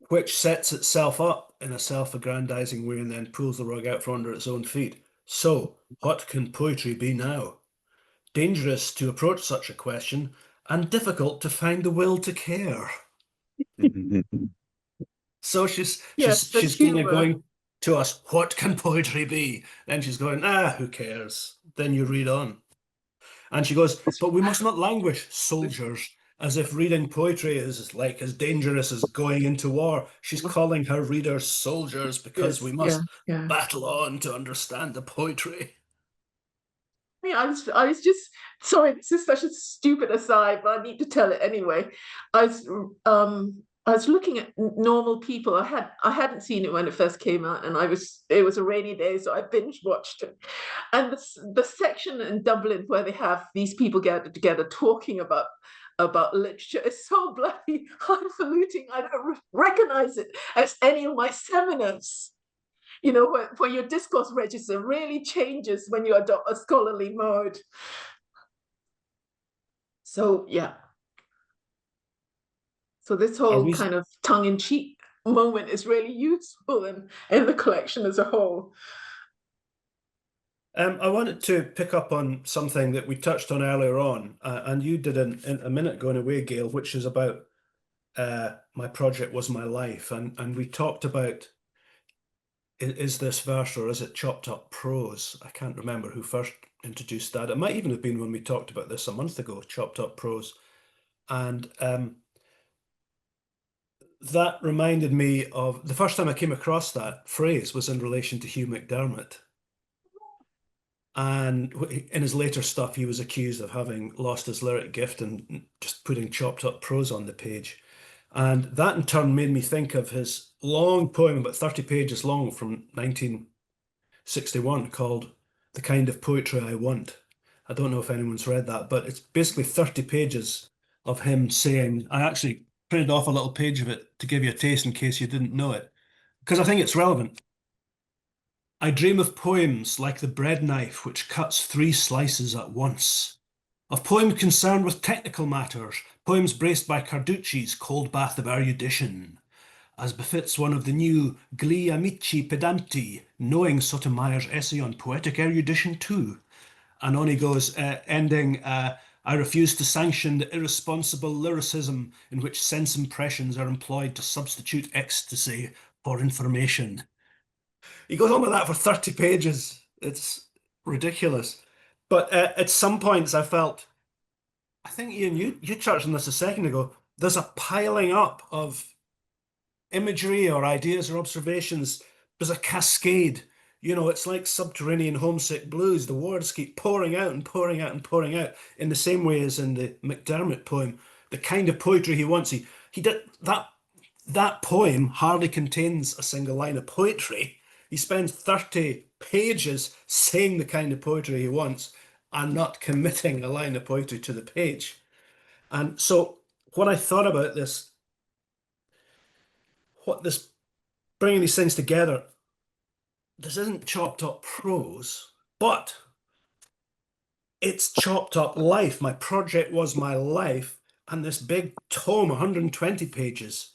which sets itself up in a self-aggrandizing way and then pulls the rug out from under its own feet. So, what can poetry be now? Dangerous to approach such a question and difficult to find the will to care. So she's kind of going to us, what can poetry be? Then she's going, who cares? Then you read on. And she goes, but we must not languish, soldiers, as if reading poetry is like as dangerous as going into war. She's calling her readers soldiers because we must battle on to understand the poetry. I was just sorry. This is such a stupid aside, but I need to tell it anyway. I was looking at Normal People. I hadn't seen it when it first came out, and it was a rainy day, so I binge watched it. And the section in Dublin where they have these people gathered together talking about literature is so bloody highfalutin. I don't recognize it as any of my seminars. You know, when your discourse register really changes when you adopt a scholarly mode. So, yeah. So this whole kind of tongue-in-cheek moment is really useful in the collection as a whole. I wanted to pick up on something that we touched on earlier on, and you did in a minute going away, Gail, which is about my project was my life. And we talked about, is this verse or is it chopped up prose? I can't remember who first introduced that. It might even have been when we talked about this a month ago, chopped up prose. And that reminded me of the first time I came across that phrase was in relation to Hugh McDermott. And in his later stuff, he was accused of having lost his lyric gift and just putting chopped up prose on the page. And that in turn made me think of his long poem, about 30 pages long, from 1961, called The Kind of Poetry I Want. I don't know if anyone's read that, but it's basically 30 pages of him saying, I actually printed off a little page of it to give you a taste in case you didn't know it, because I think it's relevant. I dream of poems like the bread knife which cuts 3 slices at once, of poems concerned with technical matters, poems braced by Carducci's cold bath of erudition, as befits one of the new Gli Amici Pedanti, knowing Sotomayor's essay on poetic erudition too. And on he goes, ending, I refuse to sanction the irresponsible lyricism in which sense impressions are employed to substitute ecstasy for information. He goes on with that for 30 pages. It's ridiculous. But at some points I felt, I think Ian, you touched on this a second ago, there's a piling up of imagery or ideas or observations. There's a cascade. You know, it's like subterranean homesick blues. The words keep pouring out and pouring out and pouring out in the same way as in the McDermott poem. The kind of poetry he wants. He did that poem hardly contains a single line of poetry. He spends 30 pages saying the kind of poetry he wants and not committing a line of poetry to the page. And so when I thought about this, bringing these things together, this isn't chopped up prose, but it's chopped up life. My project was my life, and this big tome, 120 pages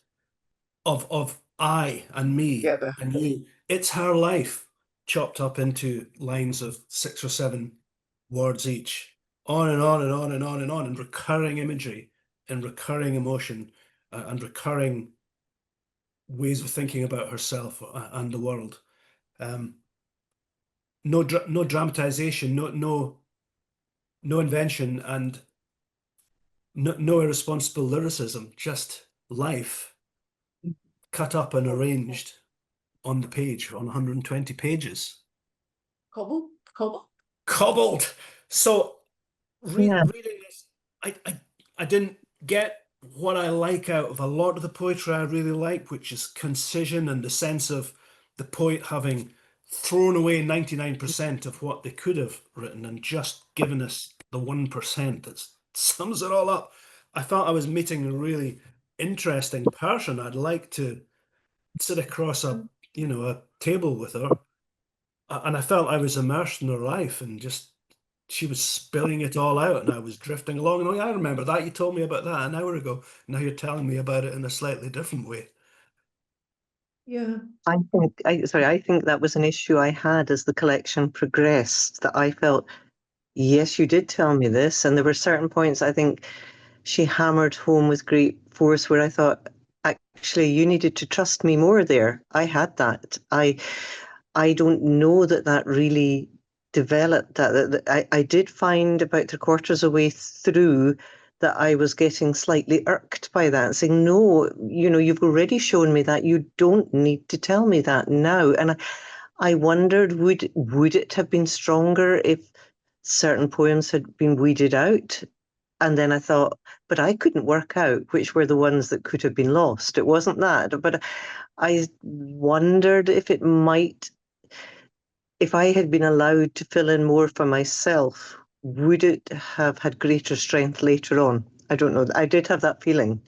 of I and me Together. and you. It's her life chopped up into lines of 6 or 7 words each, on and on and on and on and on, and recurring imagery and recurring emotion and recurring ways of thinking about herself and the world. No dramatization, no invention, and no irresponsible lyricism, just life cut up and arranged on the page, on 120 pages. Cobbled. So reading this, I didn't get what I like out of a lot of the poetry I really like, which is concision and the sense of the poet having thrown away 99% of what they could have written and just given us the 1% that sums it all up. I felt I was meeting a really interesting person. I'd like to sit across a table with her, and I felt I was immersed in her life, and just she was spilling it all out, and I was drifting along. And I remember that you told me about that an hour ago. Now you're telling me about it in a slightly different way. Yeah. I think that was an issue I had as the collection progressed, that I felt, yes, you did tell me this. And there were certain points I think she hammered home with great force where I thought, actually, you needed to trust me more there. I had that. I don't know that really developed that. I did find about 3/4 of the way through that I was getting slightly irked by that, saying, no, you've already shown me that. You don't need to tell me that now. And I wondered, would it have been stronger if certain poems had been weeded out? And then I thought, but I couldn't work out which were the ones that could have been lost. It wasn't that. But I wondered if I had been allowed to fill in more for myself, would it have had greater strength later on? I don't know. I did have that feeling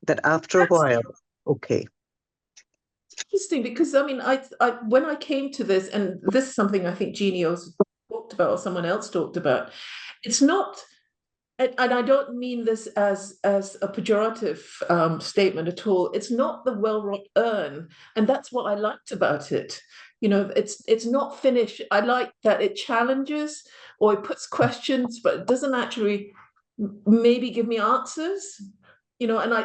that after a while, okay. Interesting, because I mean, I when I came to this, and this is something I think Jeannie also talked about, or someone else talked about. It's not, and I don't mean this as a pejorative statement at all. It's not the well-wrought urn, and that's what I liked about it. It's not finished. I like that it challenges or it puts questions, but it doesn't actually maybe give me answers. And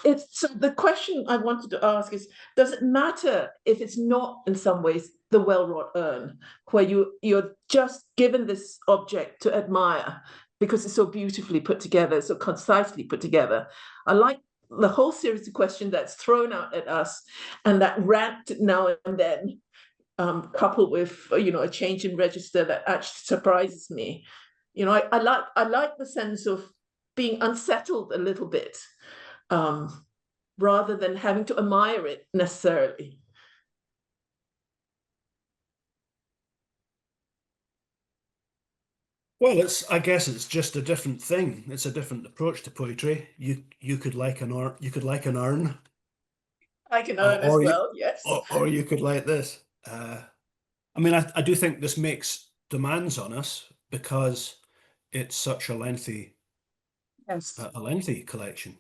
it's so the question I wanted to ask is, does it matter if it's not in some ways the well-wrought urn, where you're just given this object to admire because it's so beautifully put together, so concisely put together? I like the whole series of questions that's thrown out at us, and that rant now and then, coupled with a change in register that actually surprises me. I like the sense of being unsettled a little bit, rather than having to admire it necessarily. Well, I guess it's just a different thing. It's a different approach to poetry. You could like an urn, I can earn as well, yes. or you could like this. I mean, I do think this makes demands on us because it's such a lengthy collection.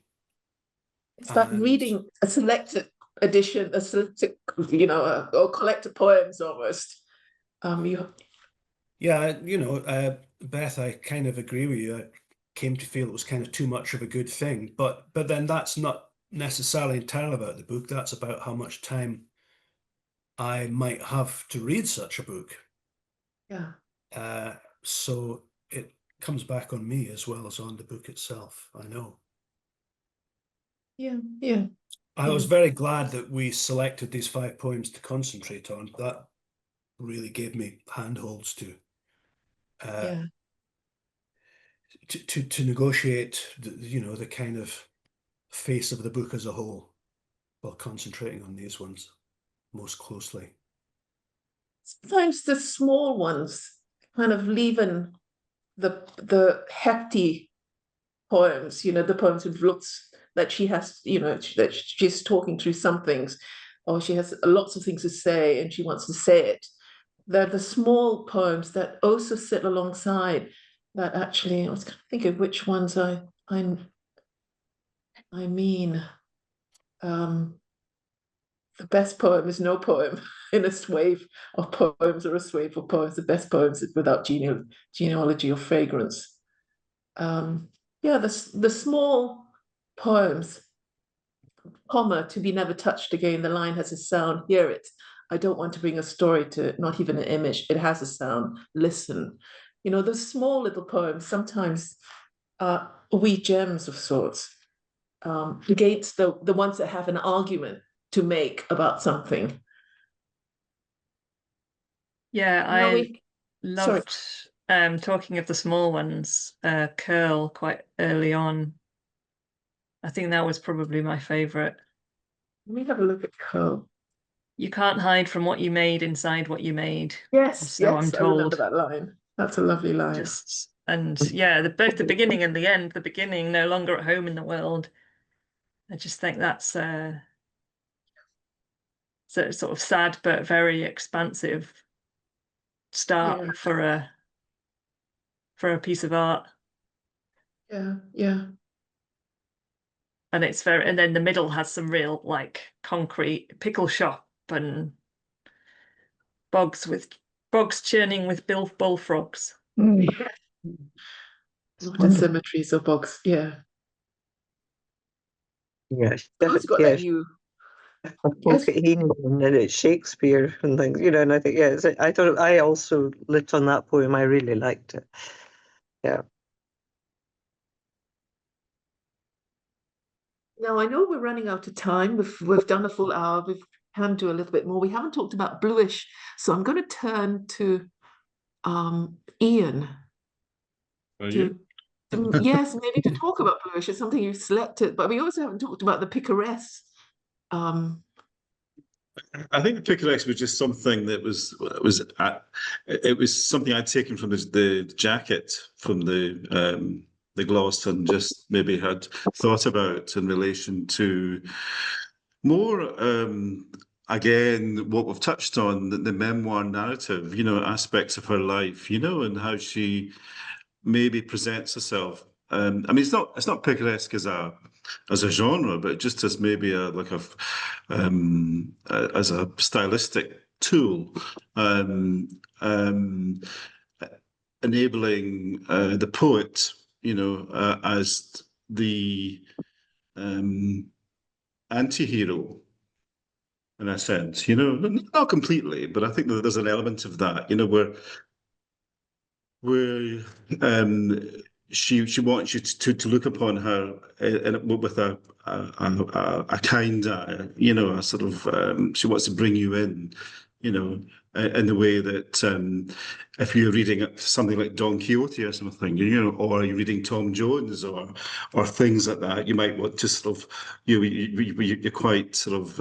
It's like reading a selected edition, a selected, or collected poems almost. Yeah, Beth, I kind of agree with you. I came to feel it was kind of too much of a good thing, but then that's not necessarily entirely about the book. That's about how much time I might have to read such a book. Yeah. So it comes back on me as well as on the book itself, I know. Yeah, yeah. I was very glad that we selected these 5 poems to concentrate on. That really gave me handholds to to negotiate the kind of face of the book as a whole, while concentrating on these ones most closely. Sometimes the small ones kind of leaving the hefty poems, the poems with looks that she has, that she's talking through some things, or she has lots of things to say and she wants to say it. They're the small poems that also sit alongside that. Actually, I was going to think of which ones I mean. The best poem is no poem in a swathe of poems or a swathe of poems. The best poems is without genealogy or fragrance. The small poems, comma, to be never touched again. The line has a sound, hear it. I don't want to bring a story to it, not even an image. It has a sound, listen. Those small little poems sometimes are wee gems of sorts, against the ones that have an argument to make about something. Yeah, I loved talking of the small ones, Curl, quite early on. I think that was probably my favorite. Let me have a look at Curl. You can't hide from what you made inside what you made. Yes, so yes, I'm told. I remember that line. That's a lovely line. Both the beginning and the end. The beginning, no longer at home in the world. I just think that's sort of sad but very expansive start for a piece of art. Yeah. And and then the middle has some real concrete pickle shop and bogs churning with bullfrogs. The cemeteries of bogs, yeah. Yes, It's got that you. Yes. And it's Shakespeare and things, and I think, I also lit on that poem. I really liked it. Yeah. Now, I know we're running out of time. We've done a full hour. We can do a little bit more. We haven't talked about Bluish, so I'm going to turn to Ian. Yes, maybe to talk about Bluish. It's something you've selected, but we also haven't talked about the picaresque. I think the picaresque was just something that was something I'd taken from the jacket from the gloss, and just maybe had thought about in relation to more again what we've touched on, the memoir narrative, aspects of her life, and how she maybe presents herself. I mean, it's not picaresque as a genre, but just as maybe as a stylistic tool, enabling the poet, as the anti-hero in a sense, not completely, but I think that there's an element of that, where she wants you to look upon her with a kind eye, you know, a sort of she wants to bring you in, you know, in the way that if you're reading something like Don Quixote or something, you know, or you're reading Tom Jones or things like that, you might want to sort of you're quite sort of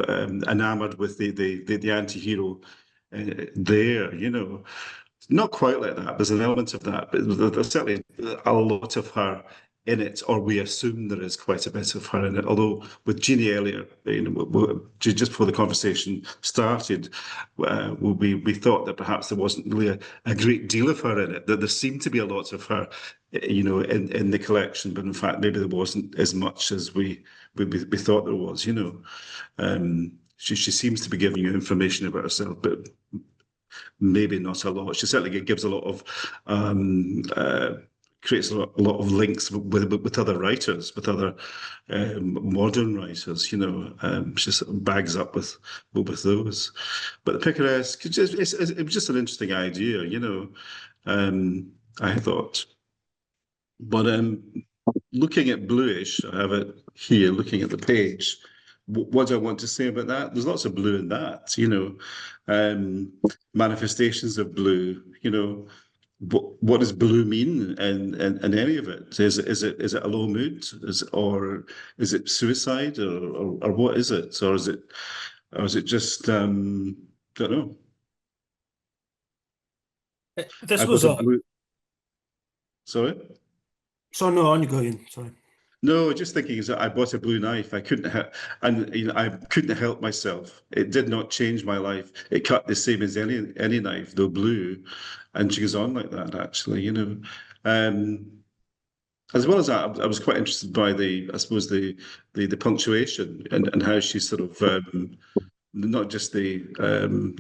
enamored with the anti-hero there, you know. Not quite like that. There's an element of that, but there's certainly a lot of her in it, or we assume there is quite a bit of her in it. Although with Jeannie earlier, you know, just before the conversation started, we thought that perhaps there wasn't really a great deal of her in it. That there seemed to be a lot of her, you know, in the collection, but in fact maybe there wasn't as much as we thought there was. You know, she seems to be giving you information about herself, but maybe not a lot. She certainly gives a lot of creates a lot of links with other writers, with other modern writers. You know, she sort of bags up with those. But the picaresque, it was just an interesting idea. You know, I thought. But looking at Bluish, I have it here. Looking at the page. What do I want to say about that? There's lots of blue in that, you know, manifestations of blue. You know, what does blue mean in any of it? Is it a low mood, or is it suicide, or what is it, or is it just don't know. This I've was got a a. blue. Sorry. So no, on you go, Ian. Sorry. No, just thinking is that I bought a blue knife. I couldn't, and you know, I couldn't help myself. It did not change my life. It cut the same as any knife, though blue. And she goes on like that, actually. You know, as well as that, I was quite interested by I suppose the punctuation and how she sort of not just the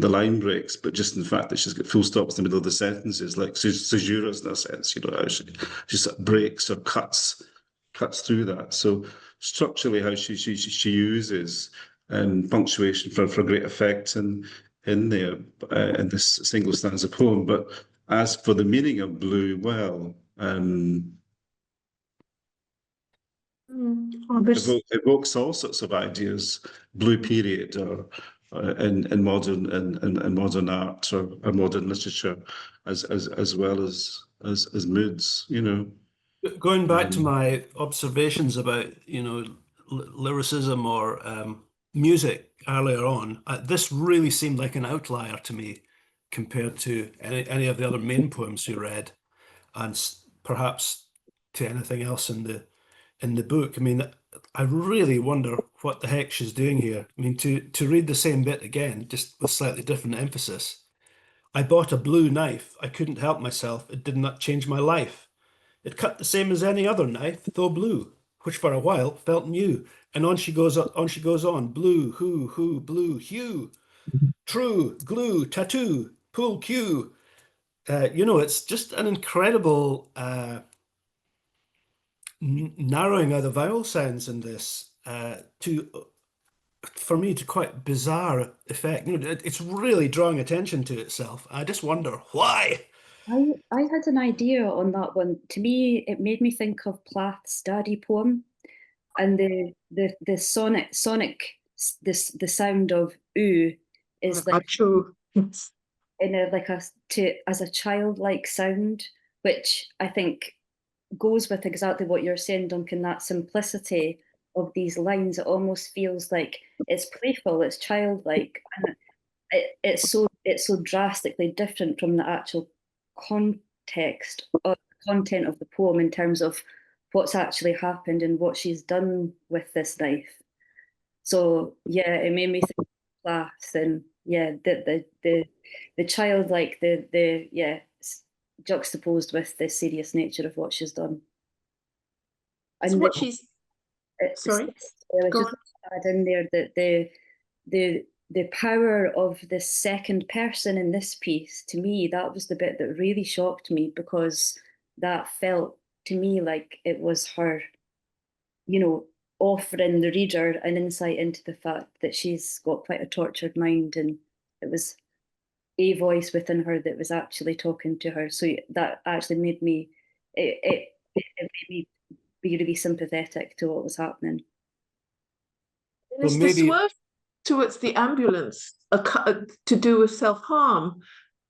line breaks, but just in the fact that she's got full stops in the middle of the sentences, like caesuras in a sense. You know, how she sort of breaks or cuts through that. So structurally, how she uses punctuation for great effect in there in this single stanza poem. But as for the meaning of blue, well, evokes all sorts of ideas. Blue period, or in modern art or modern literature, as well as moods. You know. Going back to my observations about, you know, lyricism or music earlier on, this really seemed like an outlier to me compared to any of the other main poems you read, and perhaps to anything else in the book. I mean, I really wonder what the heck she's doing here. I mean, to read the same bit again, just with slightly different emphasis. I bought a blue knife. I couldn't help myself. It did not change my life. It cut the same as any other knife, though blue, which for a while felt new. And on she goes on. Blue, blue, hue. True, glue, tattoo, pull, cue. You know, it's just an incredible narrowing of the vowel sounds in this for me, to quite bizarre effect. You know, it's really drawing attention to itself. I just wonder why. I had an idea on that one. To me, it made me think of Plath's Daddy poem, and the the sound of ooh is like True. Yes. in a like a to as a childlike sound, which I think goes with exactly what you're saying, Duncan. That simplicity of these lines, it almost feels like it's playful, it's childlike, and it's so drastically different from the actual context or content of the poem in terms of what's actually happened and what she's done with this knife. So yeah, it made me think of class, and yeah, the childlike, the yeah, juxtaposed with the serious nature of what she's done. So And what she's sorry. I was Go just on. gonna add in there that the power of the second person in this piece, to me, that was the bit that really shocked me, because that felt to me like it was her, you know, offering the reader an insight into the fact that she's got quite a tortured mind, and it was a voice within her that was actually talking to her. So that actually made me, it made me be really sympathetic to what was happening. And Well, it's maybe- the swerve towards the ambulance, to do with self-harm,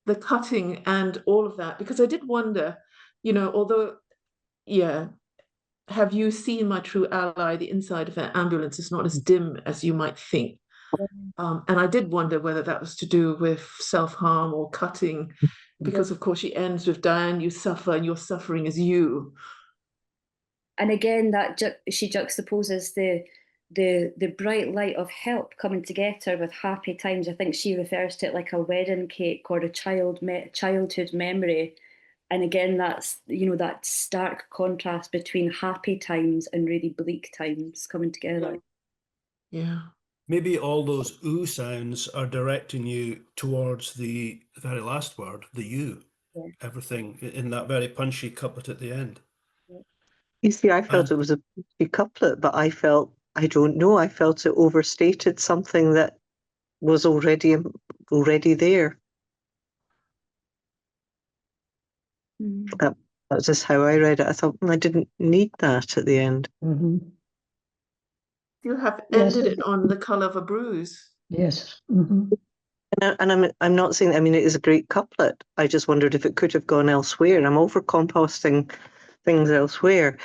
the cutting and all of that. Because I did wonder, although, yeah, have you seen my true ally? The inside of that ambulance is not as dim as you might think. And I did wonder whether that was to do with self-harm or cutting, because of course she ends with Diane, you suffer and your suffering is you. And again, that she juxtaposes the bright light of help coming to get her with happy times. I think she refers to it like a wedding cake or a childhood memory. And again, that's, that stark contrast between happy times and really bleak times coming together. Yeah. Maybe all those ooh sounds are directing you towards the very last word, the you. Yeah. Everything in that very punchy couplet at the end. You see, I felt it was a punchy couplet, but I felt it overstated something that was already there. That's just how I read it. I thought I didn't need that at the end. Mm-hmm. You have Yes. ended it on the colour of a bruise. Yes. Mm-hmm. And I'm not saying, it is a great couplet. I just wondered if it could have gone elsewhere. And I'm over composting things elsewhere.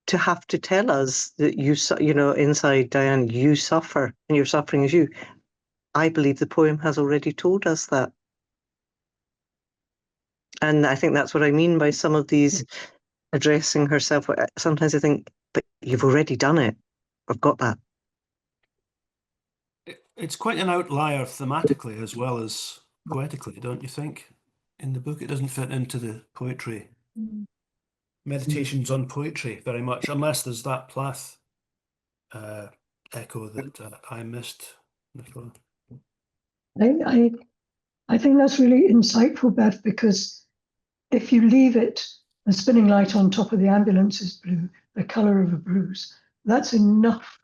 To have to tell us that inside Diane, you suffer and your suffering is you. I believe the poem has already told us that. And I think that's what I mean by some of these addressing herself. Sometimes I think, but you've already done it. I've got that. It's quite an outlier thematically as well as poetically, don't you think? In the book, it doesn't fit into the poetry. Meditations on poetry very much, unless there's that Plath echo that I missed before. I think that's really insightful, Bev, because if you leave it, the spinning light on top of the ambulance is blue, the colour of a bruise, that's enough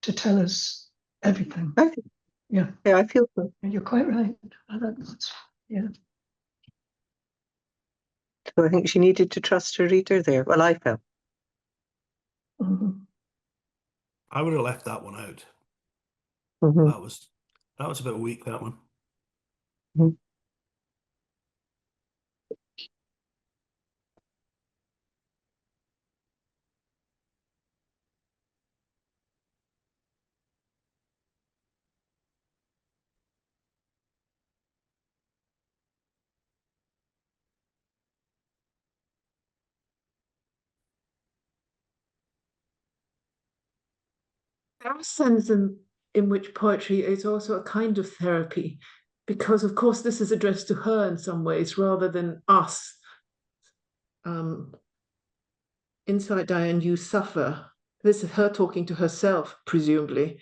to tell us everything. Yeah, I feel so. you're quite right. Yeah. So I think she needed to trust her reader there. Well, I felt. Mm-hmm. I would have left that one out. Mm-hmm. That was a bit weak, that one. Mm-hmm. There are a sense in which poetry is also a kind of therapy, because of course this is addressed to her in some ways rather than us. Inside Diane, you suffer. This is her talking to herself, presumably,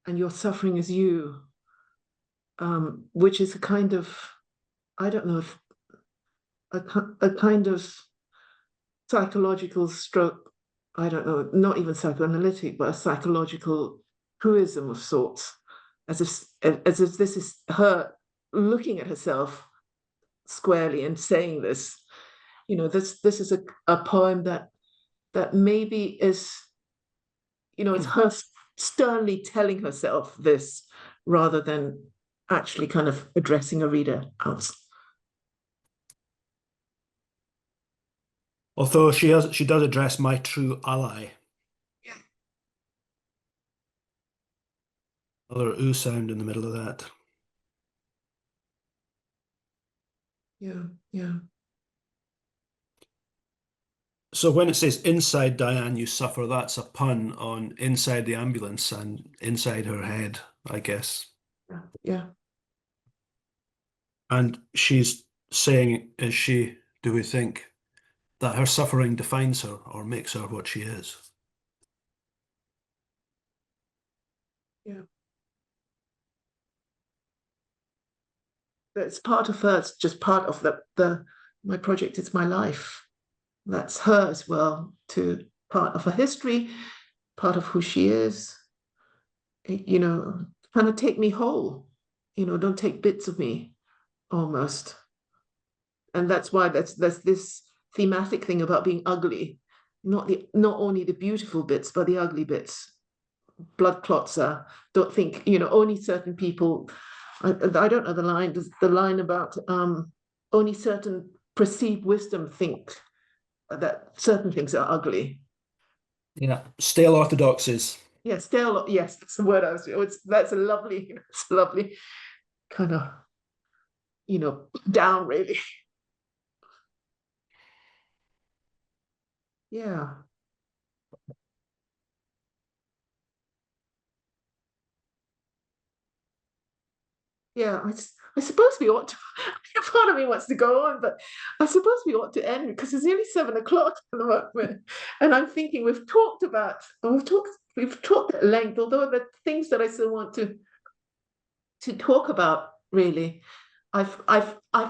and your suffering is you, which is a kind of, I don't know, a kind of psychological stroke, I don't know, not even psychoanalytic, but a psychological truism of sorts, as if this is her looking at herself squarely and saying this. This is a poem that maybe is, it's her sternly telling herself this rather than actually kind of addressing a reader else. Although she does address my true ally. Yeah. Another ooh sound in the middle of that. Yeah. So when it says inside Diane, you suffer, that's a pun on inside the ambulance and inside her head, I guess. Yeah. And she's saying, do we think, that her suffering defines her or makes her what she is? Yeah. It's part of her, it's just part of my project, it's my life. That's her as well, to part of her history, part of who she is. Kind of take me whole, don't take bits of me almost. and that's why there's this thematic thing about being ugly, not only the beautiful bits, but the ugly bits. Blood clots are, don't think, only certain people, I don't know the line, the line about only certain perceived wisdom think that certain things are ugly. Yeah, stale orthodoxies. Yeah, stale, yes, that's the word I was, that's a lovely, it's a lovely kind of, down really. Yeah. Yeah, I suppose we ought to. Part of me wants to go on, but I suppose we ought to end because it's nearly 7 o'clock at the moment. And I'm thinking we've talked at length, although the things that I still want to talk about really, I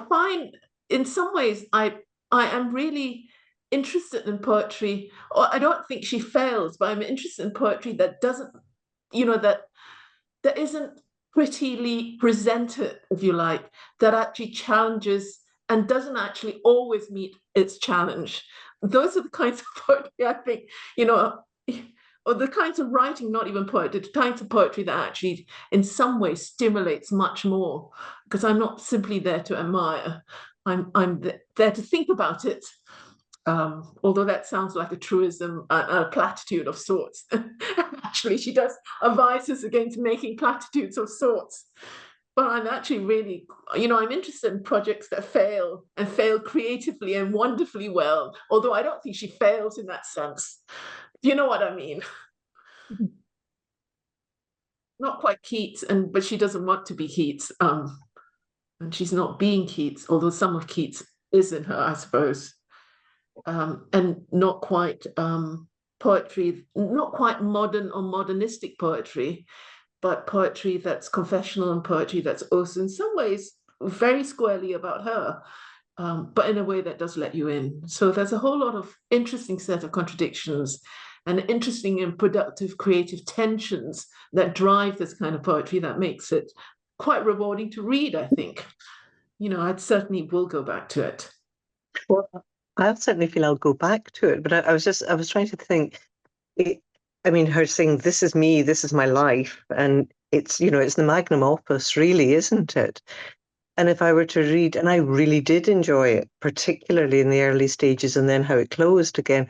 find in some ways I am really interested in poetry, or I don't think she fails, but I'm interested in poetry that doesn't, that isn't prettily presented, if you like, that actually challenges and doesn't actually always meet its challenge. Those are the kinds of poetry I think, or the kinds of writing, not even poetry, the kinds of poetry that actually in some way stimulates much more, because I'm not simply there to admire, I'm there to think about it. Although that sounds like a truism, a platitude of sorts. Actually, she does advise us against making platitudes of sorts. But I'm actually really, I'm interested in projects that fail and fail creatively and wonderfully well, although I don't think she fails in that sense. Do you know what I mean? Not quite Keats, but she doesn't want to be Keats. And she's not being Keats, although some of Keats is in her, I suppose. And not quite poetry, not quite modern or modernistic poetry, but poetry that's confessional and poetry that's also in some ways very squarely about her, but in a way that does let you in. So there's a whole lot of interesting set of contradictions and interesting and productive creative tensions that drive this kind of poetry that makes it quite rewarding to read, I think. I certainly will go back to it. Well, I certainly feel I'll go back to it, but I was trying to think. I mean, her saying, "This is me, this is my life," and it's the magnum opus, really, isn't it? And if I were to read, and I really did enjoy it, particularly in the early stages, and then how it closed again.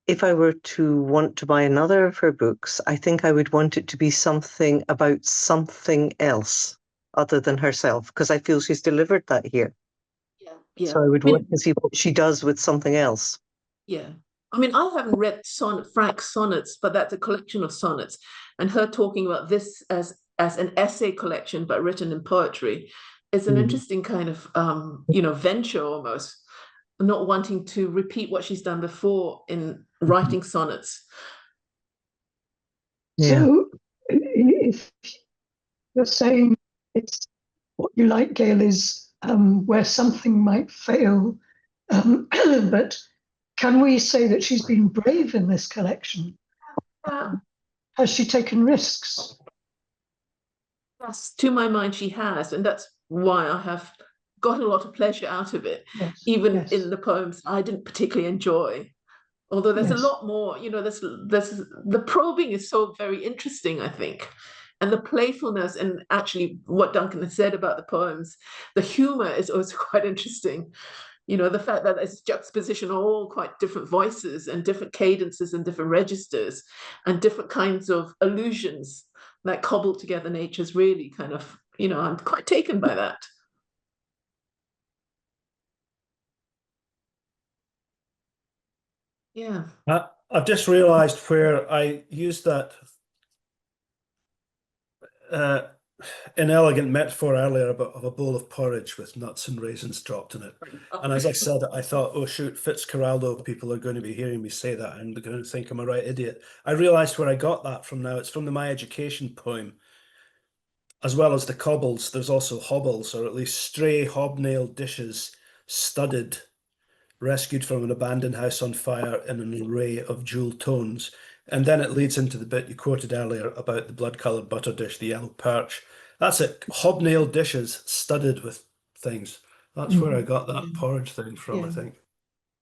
If I were to want to buy another of her books, I think I would want it to be something about something else other than herself, because I feel she's delivered that here. Yeah. So I would want to see what she does with something else. Yeah. I mean, I haven't read Frank's sonnets, but that's a collection of sonnets. And her talking about this as an essay collection, but written in poetry, is an interesting kind of, venture almost, not wanting to repeat what she's done before in writing sonnets. Yeah. So if you're saying it's what you like, Gail, is where something might fail, but can we say that she's been brave in this collection? Has she taken risks? Yes, to my mind, she has, and that's why I have got a lot of pleasure out of it, even in the poems I didn't particularly enjoy. Although there's a lot more, there's the probing is so very interesting, I think. And the playfulness, and actually what Duncan has said about the poems, the humor is also quite interesting. The fact that there's juxtaposition of all quite different voices and different cadences and different registers and different kinds of allusions that cobbled together nature's really kind of, I'm quite taken by that. Yeah. I've just realized where I used that inelegant metaphor earlier of a bowl of porridge with nuts and raisins dropped in it. And as I said it, I thought, oh shoot, Fitzcarraldo people are going to be hearing me say that and they're going to think I'm a right idiot. I realized where I got that from now. It's from the My Education poem. As well as the cobbles, there's also hobbles, or at least stray hobnailed dishes, studded, rescued from an abandoned house on fire in an array of jeweled tones. And then it leads into the bit you quoted earlier about the blood-coloured butter dish, the yellow perch. That's it. Hobnailed dishes studded with things. That's where I got that porridge thing from, I Yeah. think.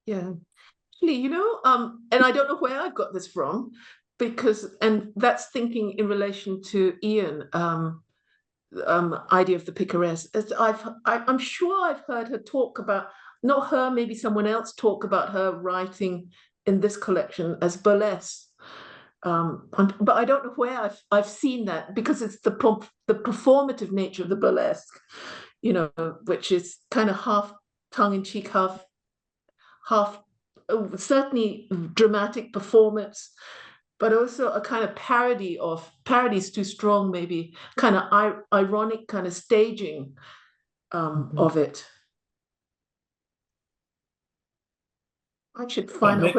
Yeah. Actually, you know, and I don't know where I've got this from, and that's thinking in relation to Ian, idea of the picaresque. I'm sure I've heard her talk about, not her, maybe someone else talk about her writing in this collection as burlesque. But I don't know where I've seen that, because it's the performative nature of the burlesque, you know, which is kind of half tongue in cheek, half certainly dramatic performance, but also a kind of parody's too strong, maybe kind of ironic kind of staging of it. I should find out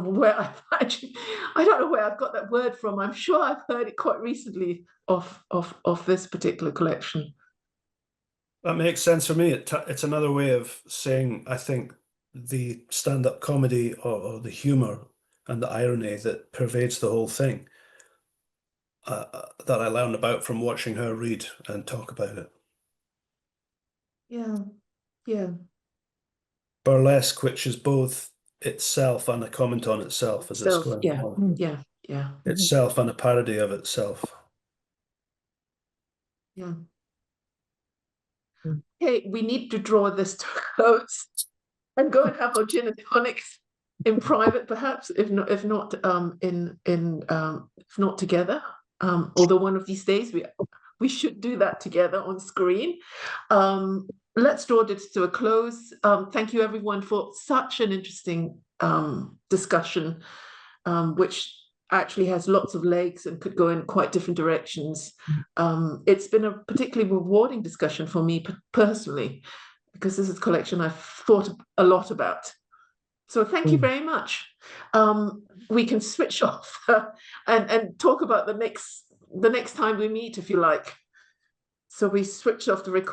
where I've actually, I don't know where I've got that word from. I'm sure I've heard it quite recently of this particular collection. That makes sense for me. It's another way of saying, I think, the stand-up comedy or the humour and the irony that pervades the whole thing, that I learned about from watching her read and talk about it. Yeah, yeah. Burlesque, which is both itself and a comment on itself as it's going along. Yeah. Itself and a parody of itself. Yeah. Hey, we need to draw this to a close and go and have our gin and tonics in private, perhaps, if not together. Although one of these days we should do that together on screen. Let's draw this to a close. Thank you everyone for such an interesting discussion, which actually has lots of legs and could go in quite different directions. It's been a particularly rewarding discussion for me personally, because this is a collection I've thought a lot about. So thank you very much. We can switch off and talk about the next time we meet, if you like. So we switch off the recording.